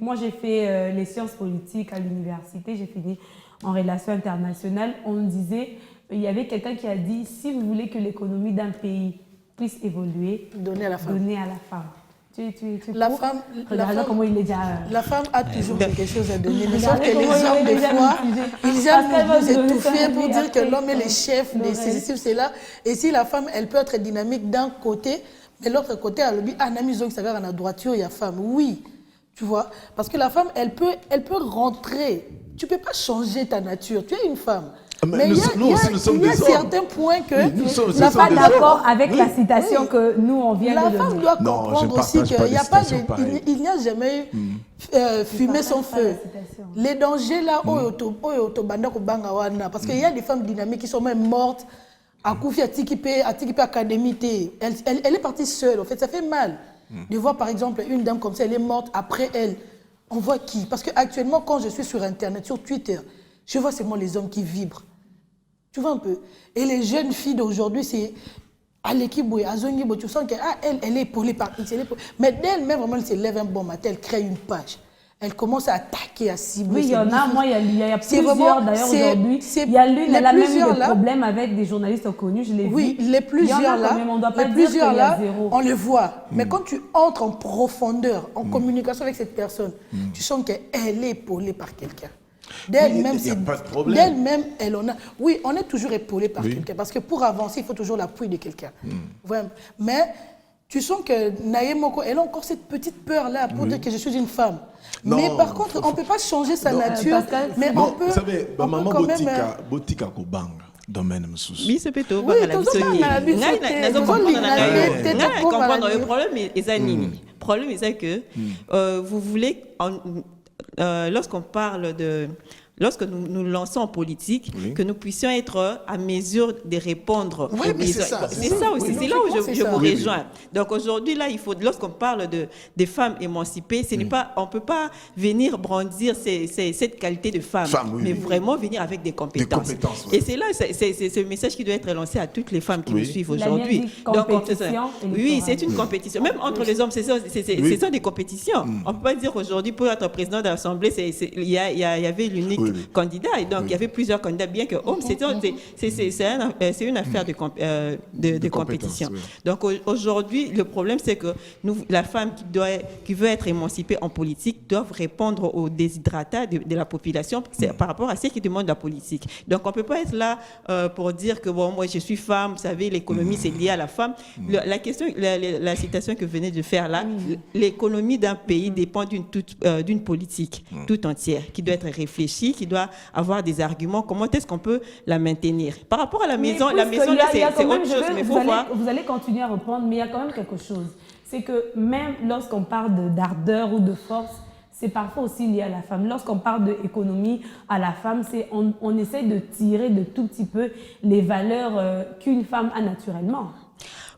Moi, j'ai fait les sciences politiques à l'université. J'ai fini en relations internationales. On me disait, il y avait quelqu'un qui a dit, si vous voulez que l'économie d'un pays puisse évoluer, donner à la femme. La femme, comment il est déjà... La femme a toujours quelque chose à donner. Mais sauf que les hommes, des fois, ils aiment nous étouffer pour dire que l'homme est le chef de ceci, cela. Et si la femme, elle peut être dynamique d'un côté, mais l'autre côté, elle dit, ah, Namizon, ça va en droiture, il y a femme. Oui, tu vois. Parce que la femme, elle peut rentrer. Tu ne peux pas changer ta nature. Tu es une femme. Mais il y a certains points que je ne suis pas d'accord avec la citation que nous, on vient de donner. La femme doit comprendre aussi qu'il n'y a jamais eu fumée sans feu. Les dangers là, parce qu'il y a des femmes dynamiques qui sont même mortes à Koufi, à Tikipe Académie. Elle est partie seule, en fait, ça fait mal de voir par exemple une dame comme ça, elle est morte, après elle, on voit qui? Parce qu'actuellement, quand je suis sur Internet, sur Twitter, je vois seulement les hommes qui vibrent. Tu vois un peu. Et les jeunes filles d'aujourd'hui, c'est à l'équipe, tu sens qu'elle est épaulée par X. Mais d'elle-même, vraiment, elle se lève un bon matin, elle crée une page. Elle commence à attaquer, à cibler. Oui, il y en a, moi, il y a plusieurs d'ailleurs aujourd'hui. Il y a l'une, elle a même eu des problèmes avec des journalistes connus, je l'ai vu. Oui, les plusieurs là, on les voit. Mais quand tu entres en profondeur, en communication avec cette personne, tu sens qu'elle est épaulée par quelqu'un. D'elle-même, elle en a. Oui, on est toujours épaulé par quelqu'un. Parce que pour avancer, il faut toujours l'appui de quelqu'un. Mais tu sens que Nayemoko, elle a encore cette petite peur-là pour dire que je suis une femme. Non, mais par contre, on ne peut pas changer sa nature. Mais on peut. Vous savez, maman Botika Kobanga. Domaine oui, c'est plutôt bon. Le problème est que vous voulez, lorsqu'on parle de... Lorsque nous lançons en politique, que nous puissions être à mesure de répondre. Oui, mais c'est ça. C'est ça aussi. C'est là où je vous rejoins. Donc aujourd'hui, là, il faut, lorsqu'on parle des femmes émancipées, ce n'est pas, on ne peut pas venir brandir cette qualité de femme, mais vraiment venir avec des compétences. Et c'est là, c'est ce message qui doit être lancé à toutes les femmes qui nous suivent aujourd'hui. Oui, c'est une compétition. Même entre les hommes, ce sont des compétitions. On ne peut pas dire aujourd'hui, pour être président de l'Assemblée, il y avait l'unique candidat, et donc il y avait plusieurs candidats, bien que c'est une affaire de compétition. Donc aujourd'hui, le problème, c'est que la femme qui veut être émancipée en politique doit répondre aux déshydratats de la population par rapport à ce qui demande la politique. Donc on ne peut pas être là pour dire que bon, moi je suis femme, vous savez, l'économie c'est lié à la femme. La question, la citation que vous venez de faire là, l'économie d'un pays dépend d'une politique tout entière qui doit être réfléchie, qui doit avoir des arguments. Comment est-ce qu'on peut la maintenir? Par rapport à la maison, là, c'est autre chose. Mais vous allez continuer à répondre, mais il y a quand même quelque chose. C'est que même lorsqu'on parle d'ardeur ou de force, c'est parfois aussi lié à la femme. Lorsqu'on parle d'économie à la femme, on essaie de tirer de tout petit peu les valeurs qu'une femme a naturellement.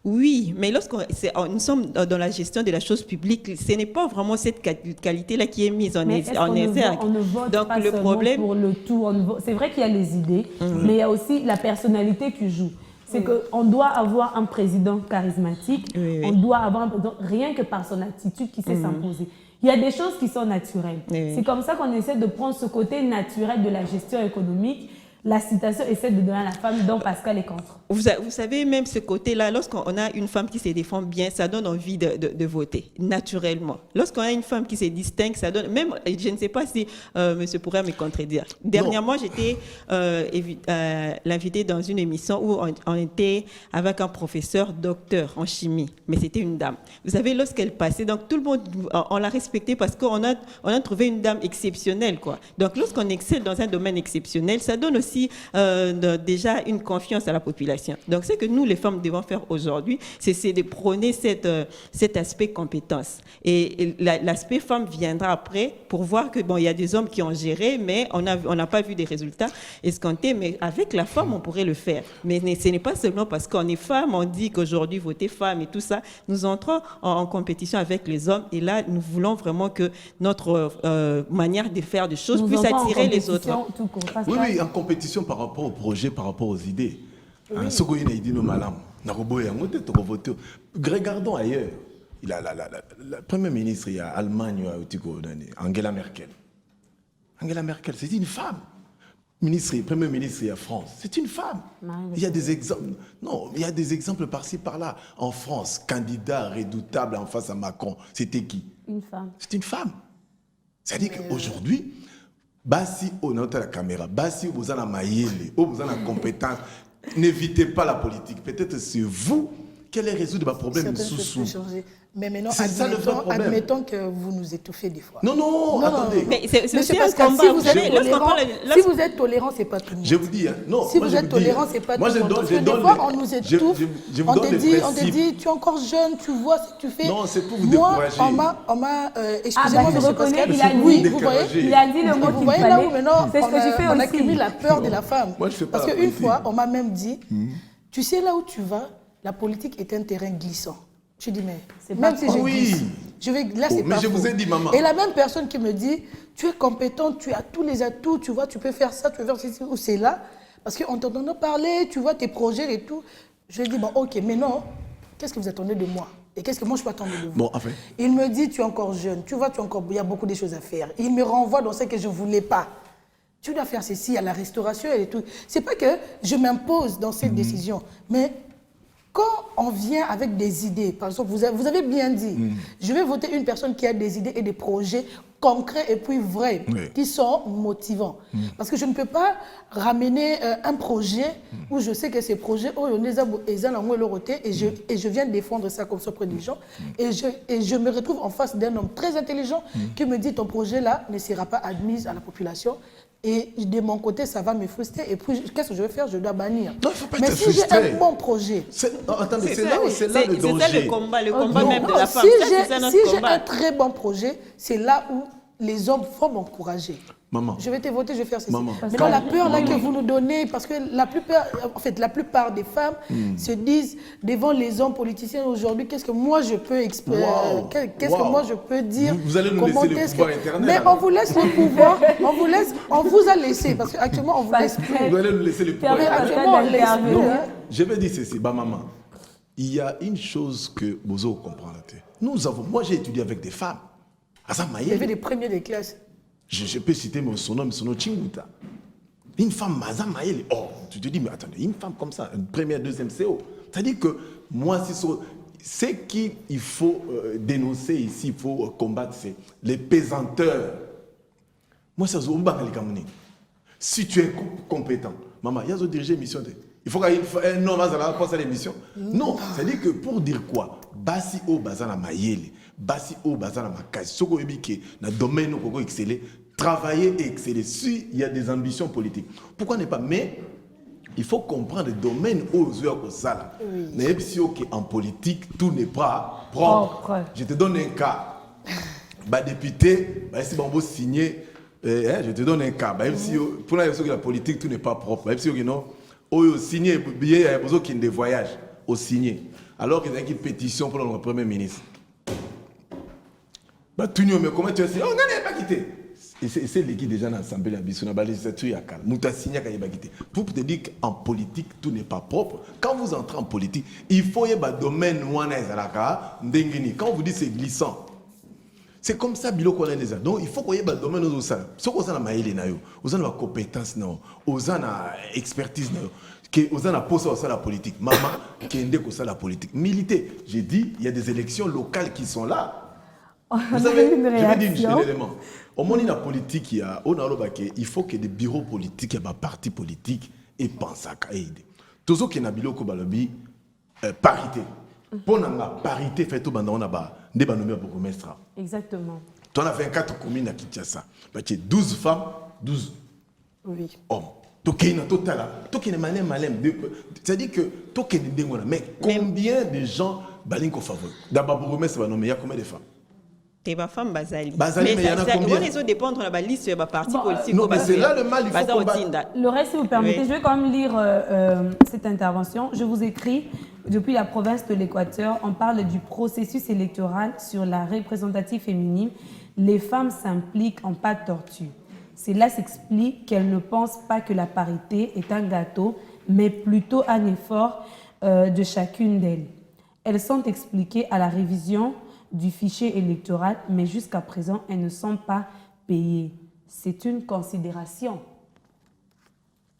Oui, mais nous sommes dans la gestion de la chose publique, ce n'est pas vraiment cette qualité-là qui est mise en exergue. On ne vote donc, pas le problème pour le tout. C'est vrai qu'il y a les idées, mais il y a aussi la personnalité qui joue. C'est qu'on doit avoir un président charismatique, on doit avoir un président rien que par son attitude qui sait s'imposer. Il y a des choses qui sont naturelles. C'est comme ça qu'on essaie de prendre ce côté naturel de la gestion économique. la citation essaie de donner à la femme dont Pascal est contre. Vous savez, même ce côté-là, lorsqu'on a une femme qui se défend bien, ça donne envie de voter, naturellement. Lorsqu'on a une femme qui se distingue, ça donne... Même, je ne sais pas si monsieur pourrait me contredire. Dernièrement, j'étais l'invité dans une émission où on était avec un professeur docteur en chimie, mais c'était une dame. Vous savez, lorsqu'elle passait, donc tout le monde, on l'a respectée parce qu'on a trouvé une dame exceptionnelle, quoi. Donc, lorsqu'on excelle dans un domaine exceptionnel, ça donne aussi déjà une confiance à la population. Donc, ce que nous, les femmes, devons faire aujourd'hui, c'est de prôner cet aspect compétence. Et l'aspect femme viendra après pour voir que, bon, il y a des hommes qui ont géré, mais on n'a pas vu des résultats escomptés. Mais avec la femme, on pourrait le faire. Mais ce n'est pas seulement parce qu'on est femme, on dit qu'aujourd'hui, voter femme et tout ça. Nous entrons en compétition avec les hommes. Et là, nous voulons vraiment que notre manière de faire des choses puisse attirer les autres. Oui, en compétition par rapport au projet, par rapport aux idées. Regardons ailleurs. Il a la première ministre, il y a Allemagne, Angela Merkel. Angela Merkel, c'est une femme. Premier ministre, il y a France, c'est une femme. Il y a des exemples. Non, il y a des exemples par-ci, par-là. En France, candidat redoutable en face à Macron, c'était qui? Une femme. C'est une femme. C'est-à-dire qu'aujourd'hui, si on a la caméra, si vous avez la maïele, vous avez la compétence, n'évitez pas la politique. Peut-être c'est vous qui allez résoudre le problème sous. Mais maintenant, admettons que vous nous étouffez des fois. Non, attendez. Mais c'est aussi un combat. Si vous êtes tolérant, c'est pas tout le monde. Je vous dis, non. Si vous êtes tolérant, c'est pas tout le monde. Parce que des fois, on nous étouffe. On te dit, tu es encore jeune, tu vois ce que tu fais. Non, c'est pour vous décourager. Moi, on m'a, excusez-moi, monsieur Pascal, oui, vous voyez, il a dit le mot qu'il fallait. Là où maintenant, c'est ce que tu fais aussi. On accumule la peur de la femme. Parce qu'une fois, on m'a même dit, tu sais là où tu vas, la politique est un terrain glissant. Je dis, mais même si je glisse, là, c'est pas mais je vous ai dit, maman. Et la même personne qui me dit, tu es compétente, tu as tous les atouts, tu vois, tu peux faire ça, tu peux faire ceci ou c'est là. Parce qu'on t'entend parler, tu vois, tes projets et tout. Je lui dis, bon, ok, mais non, qu'est-ce que vous attendez de moi? Et qu'est-ce que moi, je peux attendre de vous? Bon, enfin. Il me dit, tu es encore jeune, tu vois, il y a beaucoup de choses à faire. Il me renvoie dans ce que je ne voulais pas. Tu dois faire ceci, à la restauration et tout. C'est pas que je m'impose dans cette décision, mais... Quand on vient avec des idées, par exemple, vous avez bien dit, je vais voter une personne qui a des idées et des projets concrets et puis vrais, qui sont motivants. Parce que je ne peux pas ramener un projet où je sais que ces projets, et je viens défendre ça comme ça auprès des gens, et je me retrouve en face d'un homme très intelligent qui me dit, ton projet là ne sera pas admis à la population. Et de mon côté, ça va me frustrer. Et puis, qu'est-ce que je vais faire? Je dois bannir. Non, il ne faut pas mais être si j'ai un bon projet... Attendez, c'est là le danger. C'est ça le combat même de la femme. Si j'ai un très bon projet, c'est là où les hommes vont m'encourager. Maman. Je vais te voter, je vais faire ceci. Maman. Mais dans la peur là que vous nous donnez, parce que la plupart des femmes se disent devant les hommes politiciens aujourd'hui, qu'est-ce que moi je peux exprimer, qu'est-ce que moi je peux dire. Vous allez nous laisser le pouvoir éternel. Mais on vous laisse le pouvoir, on vous a laissé, parce qu'actuellement on vous laisse plus. Vous allez nous laisser le pouvoir éternel. Je vais dire ceci, maman. Il y a une chose que vous devez comprendre. Moi j'ai étudié avec des femmes. Il y avait des premiers des classes. Je peux citer son nom Chinguta. Une femme, Maza Maël. Oh, tu te dis, mais attendez, une femme comme ça, une première, deuxième CO. C'est-à-dire que moi, c'est qu'il faut dénoncer ici, il faut combattre, c'est les pesanteurs. Moi, c'est si tu es compétent, maman, il y a dirigé l'émission. Il faut qu'un homme passe à l'émission. Non, c'est-à-dire que pour dire quoi? Basi o bazana Maël. Basi o bazana makasi soko ebike na domaine où exceller, travailler et exceller si il y a des ambitions politiques. Pourquoi ne pas? Mais il faut comprendre le domaine où vous avez ça. Mais si en politique tout n'est pas propre. Je te donne un cas. Député, si on signer, je te donne un cas. Si pour la politique tout n'est pas propre. Si non, au signer billet, il y a besoin qu'il y ait des voyages au signer. Alors qu'il y a une pétition pour le Premier ministre. Mais comment tu as dit? On n'allait pas quitter. C'est l'équipe déjà dans l'Assemblée nationale, la législature, pour te dire qu'en politique, tout n'est pas propre. Quand vous entrez en politique, il faut y avoir un domaine où on est. Quand vous dites c'est glissant, C'est comme ça biloko on a les donc il faut qu'on y ait le domaine aux ça ce qu'on a la maïle na yo aux la compétence na aux la expertise na yo que aux la poste ça la politique maman qui ende ko ça la politique militer j'ai dit il y a des élections locales qui sont là vous savez je vais dire un élément au monde la politique il y a on a il faut que des bureaux politiques et des partis politiques et pensent à aider tout ce qui na biloko balobi parité pour la parité fait tout on a ba débat nommé pour bourgmestre. Exactement. Tu as 24 communes à Kinshasa. Tu as 12 femmes, 12 hommes. Tu as total. Tu as malin. C'est-à-dire que tu as des mais combien de gens balinko favor? D'abord bourgmestre il y a combien de femmes? T'es pas femme Bazali. Mais il y en a combien? Les autres dépendent de la liste de la parti politique. Non, mais c'est là le mal, il faut combattre. Le reste, si vous permettez, je vais quand même lire cette intervention. Je vous écris, depuis la province de l'Équateur, on parle du processus électoral sur la représentative féminine. Les femmes s'impliquent en pas de tortue. Cela s'explique qu'elles ne pensent pas que la parité est un gâteau, mais plutôt un effort de chacune d'elles. Elles sont expliquées à la révision du fichier électoral, mais jusqu'à présent, elles ne sont pas payées. C'est une considération.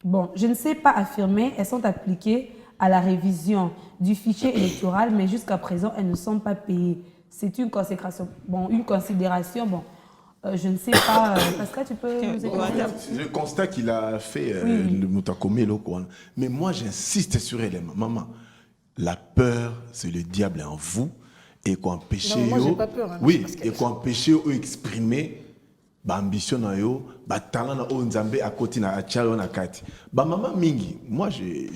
Bon, je ne sais pas affirmer, elles sont appliquées à la révision du fichier électoral, mais jusqu'à présent, elles ne sont pas payées. C'est une consécration. Bon, une considération, bon, je ne sais pas. Pascal, tu peux nous expliquer? Le constat qu'il a fait, le Moutakomé, mais moi, j'insiste sur elle, maman. La peur, c'est le diable en vous. Et qu'on empêche et qu'on empêche exprimer l'ambition na yo ba talent na onzambe à côté na achalo na kati ba maman mingi moi j'ai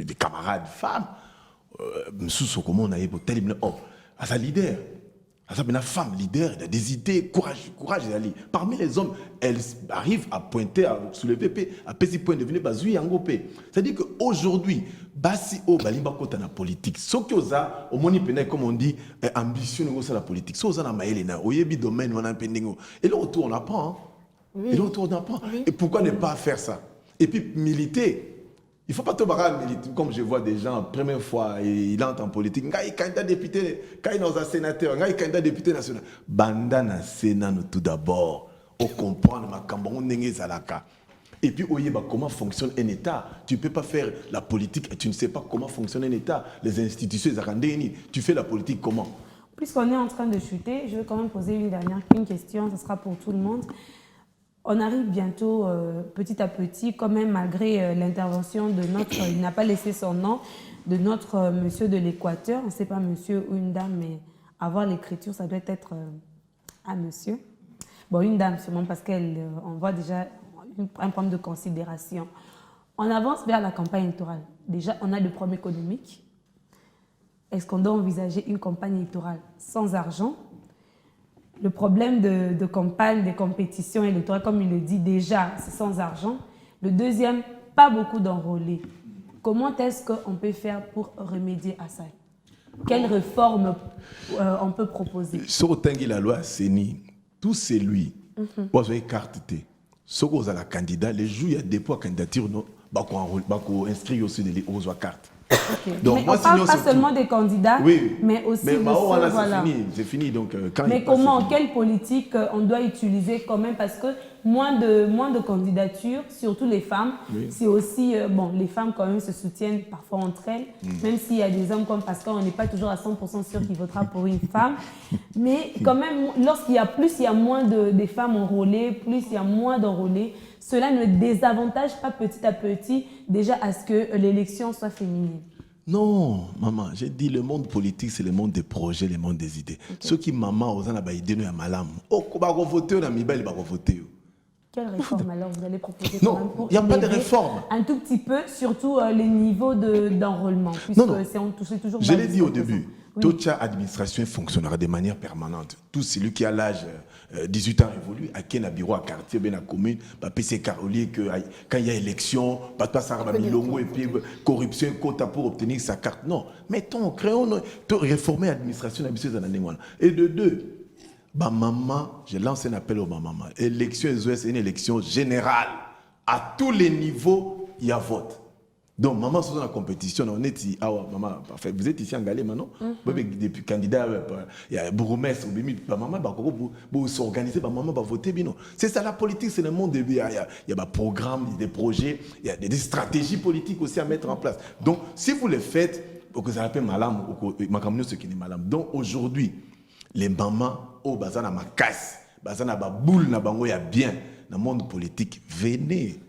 des camarades femmes msusu comment on a pour tel oh à sa leader à sa femme leader elle a des idées courage d'aller parmi les hommes elle arrive à pointer à soulever à petit point de venir bazui angopé c'est-à-dire que aujourd'hui basi o balimba kota na politique soki oza omoni pena comme on dit ambition ngo ça la politique so oza na maele na oyebi domaine wana pendingo et là autour on apprend et là autour on apprend et pourquoi ne pas faire ça et puis militer il faut pas te barrer militer comme je vois des gens première fois il entre en politique ngai candidat député kai na sénateur ngai candidat député national banda na sénat tout d'abord on comprendre makambo ndenge zalaka. Et puis, comment fonctionne un État. Tu ne peux pas faire la politique et tu ne sais pas comment fonctionne un État. Les institutions, tu fais la politique comment? Puisqu'on est en train de chuter, je vais quand même poser une question, ce sera pour tout le monde. On arrive bientôt, petit à petit, quand même, malgré l'intervention de notre, il n'a pas laissé son nom, de notre monsieur de l'Équateur. On ne sait pas monsieur ou une dame, mais avoir l'écriture, ça doit être un monsieur. Bon, une dame sûrement, parce qu'on voit déjà un problème de considération. On avance vers la campagne électorale. Déjà, on a le problème économique. Est-ce qu'on doit envisager une campagne électorale sans argent? Le problème de campagne, des compétitions électorales, comme il le dit déjà, c'est sans argent. Le deuxième, pas beaucoup d'enrôlés. Comment est-ce qu'on peut faire pour remédier à ça? Quelles réformes on peut proposer? Sur la loi CENI, tout c'est lui. Vous avez carte T. Ce que vous avez candidat, les jours il y a dépôt à candidature, non, on inscrit aussi des cartes. Okay. Donc, mais moi, on parle pas seulement des candidats, mais aussi de ceux, voilà. C'est fini. Donc, mais comment, quelle politique on doit utiliser quand même? Parce que moins de candidatures, surtout les femmes, c'est aussi, bon, les femmes quand même se soutiennent parfois entre elles, même s'il y a des hommes comme Pascal, on n'est pas toujours à 100% sûr qu'il votera pour une femme. Mais quand même, lorsqu'il y a plus, il y a moins de femmes enrôlées, plus il y a moins d'enrôlés, cela ne désavantage pas petit à petit déjà à ce que l'élection soit féminine. Non, maman, j'ai dit le monde politique, c'est le monde des projets, le monde des idées. Okay. Ceux qui, maman, aux idées, nous, malam. Oh, on va voter, on a mis belle, on va voter. Quelle réforme alors vous allez proposer? Non, il n'y a pas de réforme. Un tout petit peu, surtout les niveaux d'enrôlement. Non, on touche toujours. Je l'ai dit au début. Toute administration fonctionnera de manière permanente. Tout celui qui a l'âge 18 ans révolu, à qui a un bureau à quartier, bien à commune, PC Carolier, quand il y a élection, pas ça va milongo et puis corruption, quota pour obtenir sa carte. Non, mettons, créons, réformer l'administration et de deux, maman, je lance un appel aux maman. Élection c'est une élection générale. À tous les niveaux, il y a vote. Donc, maman, sur la compétition, on est ici. Ah ouais, maman, parfait. Vous êtes ici en Galais maintenant. Depuis candidat, il y a bourgmestre, maman, vous s'organiser, maman, va voter. C'est ça la politique, c'est le monde. Il y a des programmes, des projets, il y a des stratégies politiques aussi à mettre en place. Donc, si vous le faites, vous appelez malam, ce qui est malam. Donc, aujourd'hui, les mamans, au bazar na ma casse, bazar na ba boule na bango ya bien, dans le monde politique, venez.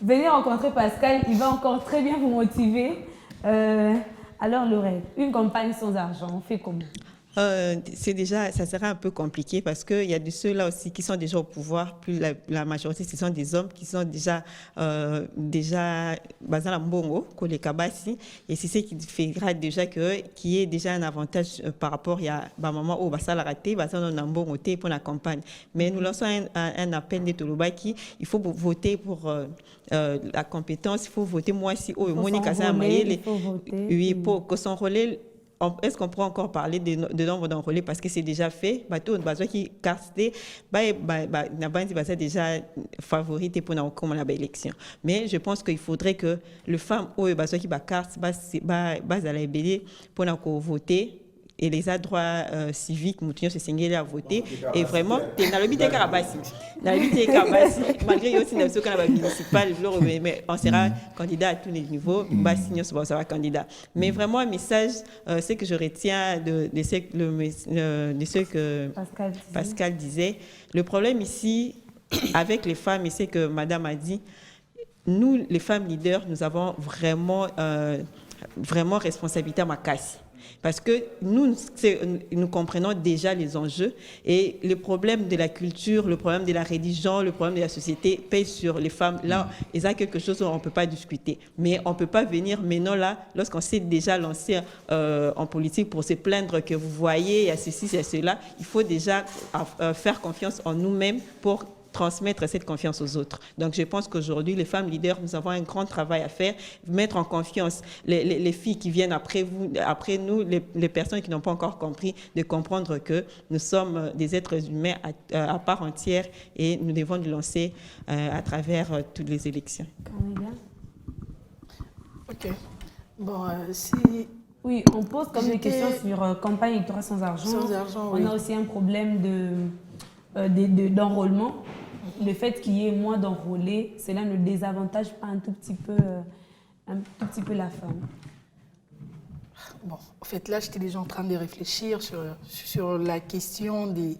Venez rencontrer Pascal, il va encore très bien vous motiver. Alors Lorraine, une campagne sans argent, on fait comment? Ça sera un peu compliqué parce qu'il y a de ceux-là aussi qui sont déjà au pouvoir, plus la majorité, ce sont des hommes qui sont déjà basés à Mbongo, Kole Kabasi, et c'est ce qui fera déjà qu'il y ait déjà un avantage par rapport à maman au Bassa la raté, Bassa dans Mbongo pour la campagne. Mais nous lançons un appel de Tolobaki, il faut voter pour la compétence, il faut voter moi si Monique Azamaye, oui, pour que son relais. Est-ce qu'on pourrait encore parler de nombre d'enrôlés parce que c'est déjà fait? Bateau besoin qui casté, n'a déjà favorité pour la élection. Mais je pense qu'il faudrait que les femmes au besoin qui carte pour voter. Et les droits civiques, nous se singler à voter. Et vraiment, malgré aussi le municipal, mais on sera candidat à tous les niveaux, sera candidat. Mais vraiment, un message, c'est que je retiens de ce que Pascal disait. Le problème ici, avec les femmes, et c'est que Madame a dit, nous, les femmes leaders, nous avons vraiment responsabilité à ma casse. Parce que nous comprenons déjà les enjeux et le problème de la culture, le problème de la religion, le problème de la société pèse sur les femmes. Là, il y a quelque chose qu'on ne peut pas discuter. Mais on ne peut pas venir maintenant là, lorsqu'on s'est déjà lancé en politique pour se plaindre que vous voyez, il y a ceci, il y a cela. Il faut déjà faire confiance en nous-mêmes pour transmettre cette confiance aux autres. Donc, je pense qu'aujourd'hui, les femmes leaders, nous avons un grand travail à faire, mettre en confiance les filles qui viennent après nous, les personnes qui n'ont pas encore compris, de comprendre que nous sommes des êtres humains à part entière et nous devons nous lancer à travers toutes les élections. Ok. Bon, si... Oui, on pose comme des questions sur campagne électorale sans argent. Sans argent, on a aussi un problème d'enrôlement. Le fait qu'il y ait moins d'enrôlés, cela ne désavantage pas un tout petit peu la femme. Bon, en fait, là, j'étais déjà en train de réfléchir sur la question de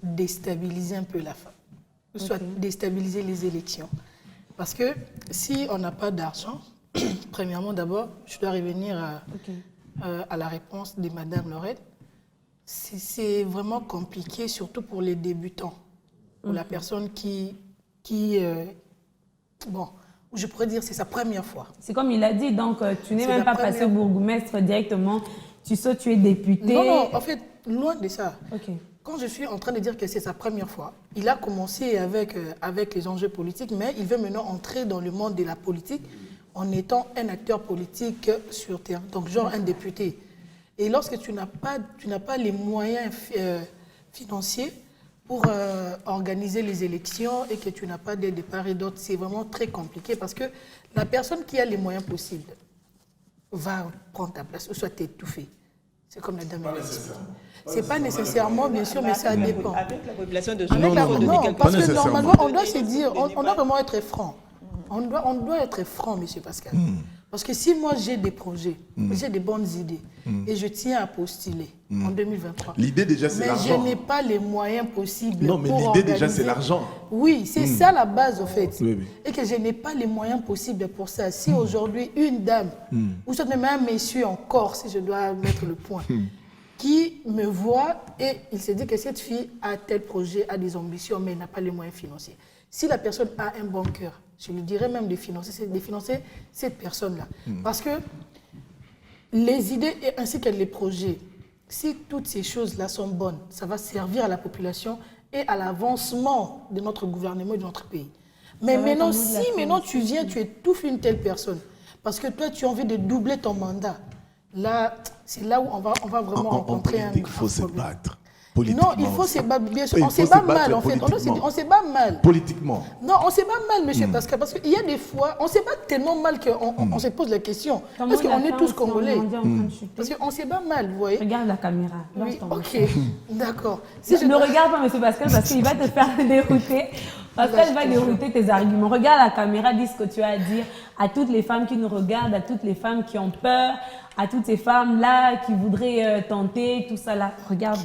déstabiliser un peu la femme, soit déstabiliser les élections. Parce que si on n'a pas d'argent, premièrement, d'abord, je dois revenir à la réponse de Madame Lorraine. C'est vraiment compliqué, surtout pour les débutants, pour la personne qui je pourrais dire c'est sa première fois. C'est comme il a dit, donc tu n'es même pas passé bourgmestre directement, tu es député. Non, en fait, loin de ça. Okay. Quand je suis en train de dire que c'est sa première fois, il a commencé avec les enjeux politiques, mais il veut maintenant entrer dans le monde de la politique en étant un acteur politique sur terrain, donc genre un député. Et lorsque tu n'as pas les moyens financiers pour organiser les élections et que tu n'as pas d'aide de part et d'autre, c'est vraiment très compliqué parce que la personne qui a les moyens possibles va prendre ta place ou soit t'étouffer. C'est comme la dame. C'est pas nécessairement, bien sûr, mais ça dépend. Avec la population de non, parce que normalement, on doit se dire, on doit vraiment être franc. On doit être franc, M. Pascal. Parce que si moi j'ai des projets, j'ai des bonnes idées et je tiens à postuler en 2023. L'idée déjà c'est l'argent. Mais je n'ai pas les moyens possibles. Non, mais l'idée déjà c'est l'argent. Oui, c'est ça la base en fait. Oui. Et que je n'ai pas les moyens possibles pour ça. Si aujourd'hui une dame, ou soit même un monsieur encore, si je dois mettre le point, qui me voit et il se dit que cette fille a tel projet, a des ambitions, mais n'a pas les moyens financiers. Si la personne a un bon cœur, je lui dirais même de financer cette personne-là. Parce que les idées ainsi que les projets, si toutes ces choses-là sont bonnes, ça va servir à la population et à l'avancement de notre gouvernement et de notre pays. Mais maintenant, si maintenant tu viens, tu étouffes une telle personne, parce que toi, tu as envie de doubler ton mandat, là, c'est là où on va vraiment rencontrer un problème. Il faut se battre. Non, il faut se battre, bien sûr. On se bat mal, en fait. On se bat mal. Politiquement. Non, on se bat mal, monsieur Pascal, parce qu'il y a des fois, on se bat tellement mal qu'on se pose la question. Parce qu'on est tous Congolais. Parce qu'on se bat mal, vous voyez. Regarde la caméra. Oui, ok, d'accord. Ne regarde pas monsieur Pascal parce qu'il va te faire dérouter. Pascal va dérouter tes arguments. Regarde la caméra, dis ce que tu as à dire à toutes les femmes qui nous regardent, à toutes les femmes qui ont peur, à toutes ces femmes-là qui voudraient tenter, tout ça là. Regarde,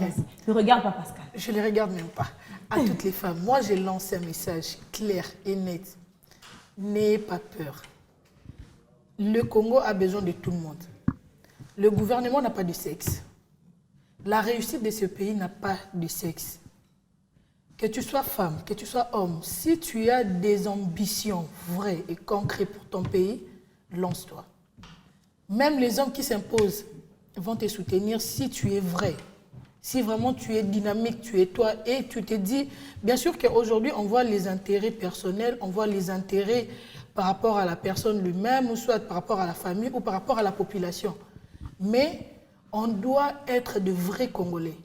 ne regarde pas Pascal. Je ne les regarde même pas. À toutes les femmes, moi j'ai lancé un message clair et net. N'ayez pas peur. Le Congo a besoin de tout le monde. Le gouvernement n'a pas de sexe. La réussite de ce pays n'a pas de sexe. Que tu sois femme, que tu sois homme, si tu as des ambitions vraies et concrètes pour ton pays, lance-toi. Même les hommes qui s'imposent vont te soutenir si tu es vrai. Si vraiment tu es dynamique, tu es toi et tu te dis, bien sûr qu'aujourd'hui on voit les intérêts personnels, on voit les intérêts par rapport à la personne lui-même, ou soit par rapport à la famille, ou par rapport à la population. Mais on doit être de vrais Congolais.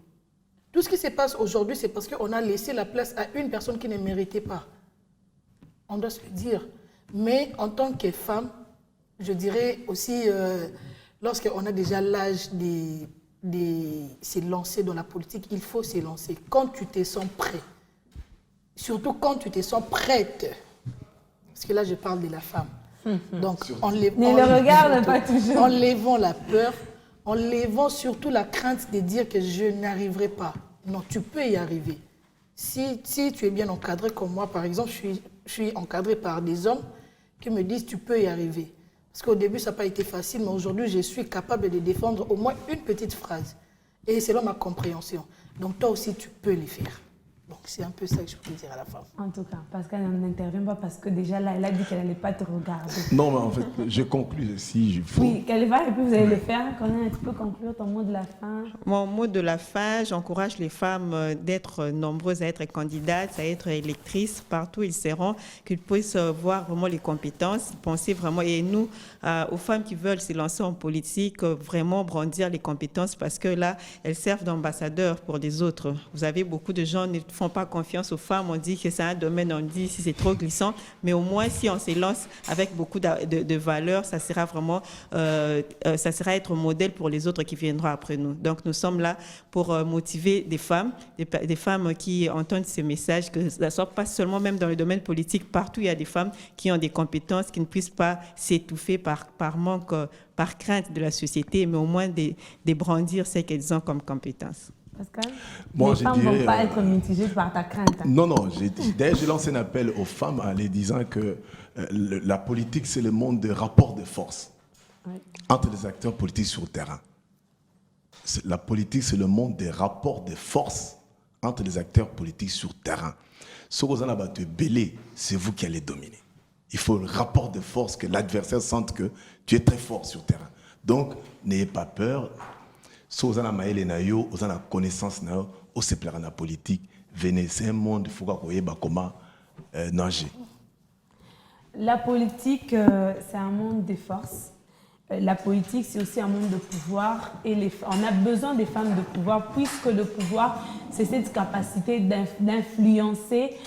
Tout ce qui se passe aujourd'hui, c'est parce qu'on a laissé la place à une personne qui ne méritait pas. On doit se le dire. Mais en tant que femme, je dirais aussi, lorsqu'on a déjà l'âge de se lancer dans la politique, il faut se lancer quand tu te sens prêt. Surtout quand tu te sens prête. Parce que là, je parle de la femme. Donc, enlevons la peur, enlevons surtout la crainte de dire que je n'arriverai pas. Non, tu peux y arriver. Si tu es bien encadré comme moi, par exemple, je suis encadré par des hommes qui me disent tu peux y arriver. Parce qu'au début, ça n'a pas été facile, mais aujourd'hui, je suis capable de défendre au moins une petite phrase. Et selon ma compréhension. Donc, toi aussi, tu peux le faire. Donc, c'est un peu ça que je peux dire à la femme. En tout cas, Pascal n'intervient pas parce que déjà là, elle a dit qu'elle n'allait pas te regarder. Non, mais en fait, je conclus si faut. Oui, qu'elle va et puis vous allez le faire. Conan, tu peux conclure ton mot de la fin. Mon mot de la fin, j'encourage les femmes d'être nombreuses à être candidates, à être électrices partout où ils seront, qu'ils puissent voir vraiment les compétences, penser vraiment. Et nous, aux femmes qui veulent se lancer en politique, vraiment brandir les compétences parce que là, elles servent d'ambassadeurs pour les autres. Vous avez beaucoup de gens qui ne font pas confiance aux femmes. On dit que c'est un domaine, on dit si c'est trop glissant. Mais au moins, si on se lance avec beaucoup de valeurs, ça sera vraiment, ça sera être modèle pour les autres qui viendront après nous. Donc, nous sommes là pour motiver des femmes qui entendent ces messages, que ça ne soit pas seulement même dans le domaine politique. Partout, il y a des femmes qui ont des compétences, qui ne puissent pas s'étouffer par manque, par crainte de la société, mais au moins de brandir ce qu'elles ont comme compétences. Pascal, Moi, les femmes ne vont pas être mitigées par ta crainte. Non, d'ailleurs, je lance un appel aux femmes en les disant que la politique, c'est le monde de rapports de force entre les acteurs politiques sur le terrain. La politique, c'est le monde des rapports de force entre les acteurs politiques sur le terrain. Ce que vous allez te bêler, c'est vous qui allez dominer. Il faut le rapport de force, que l'adversaire sente que tu es très fort sur le terrain. Donc, n'ayez pas peur. Si vous avez la connaissance, vous se plaire dans la politique, venez, c'est un monde, il faut que vous voyez comment nager. La politique, c'est un monde de force. La politique, c'est aussi un monde de pouvoir. Et on a besoin des femmes de pouvoir, puisque le pouvoir, c'est cette capacité d'influencer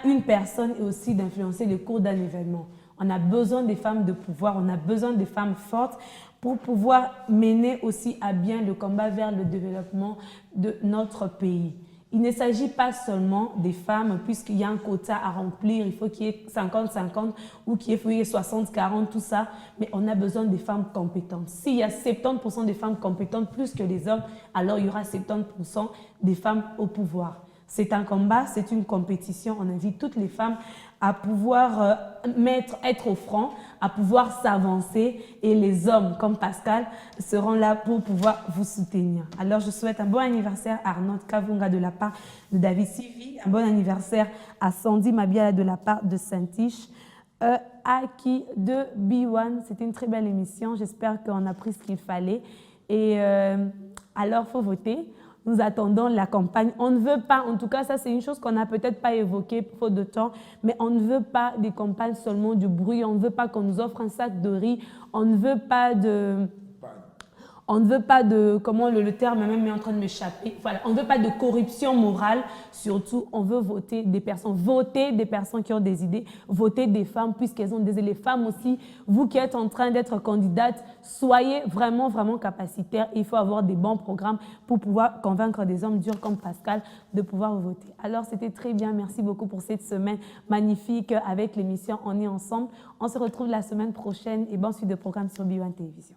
une personne et aussi d'influencer le cours d'un événement. On a besoin des femmes de pouvoir, on a besoin des femmes fortes pour pouvoir mener aussi à bien le combat vers le développement de notre pays. Il ne s'agit pas seulement des femmes, puisqu'il y a un quota à remplir, il faut qu'il y ait 50-50 ou qu'il y ait 60-40, tout ça, mais on a besoin des femmes compétentes. S'il y a 70% des femmes compétentes plus que les hommes, alors il y aura 70% des femmes au pouvoir. C'est un combat, c'est une compétition. On invite toutes les femmes à pouvoir être au front, à pouvoir s'avancer. Et les hommes, comme Pascal, seront là pour pouvoir vous soutenir. Alors, je souhaite un bon anniversaire à Arnaud Kavunga de la part de David Sivi. Un bon anniversaire à Sandy Mabiala de la part de Saint-Tiche. Aki de B1, c'était une très belle émission. J'espère qu'on a pris ce qu'il fallait. Et alors, il faut voter. Nous attendons la campagne. On ne veut pas, en tout cas, ça c'est une chose qu'on n'a peut-être pas évoquée pour faute de temps, mais on ne veut pas des campagnes seulement du bruit. On ne veut pas qu'on nous offre un sac de riz. On ne veut pas On ne veut pas de, comment le terme même est en train de m'échapper, voilà, on ne veut pas de corruption morale, surtout on veut voter des personnes qui ont des idées, voter des femmes puisqu'elles ont des idées. Les femmes aussi, vous qui êtes en train d'être candidate, soyez vraiment, vraiment capacitaires. Il faut avoir des bons programmes pour pouvoir convaincre des hommes durs comme Pascal de pouvoir voter. Alors c'était très bien, merci beaucoup pour cette semaine magnifique avec l'émission On est ensemble. On se retrouve la semaine prochaine et bonne suite de programme sur B1 Télévision.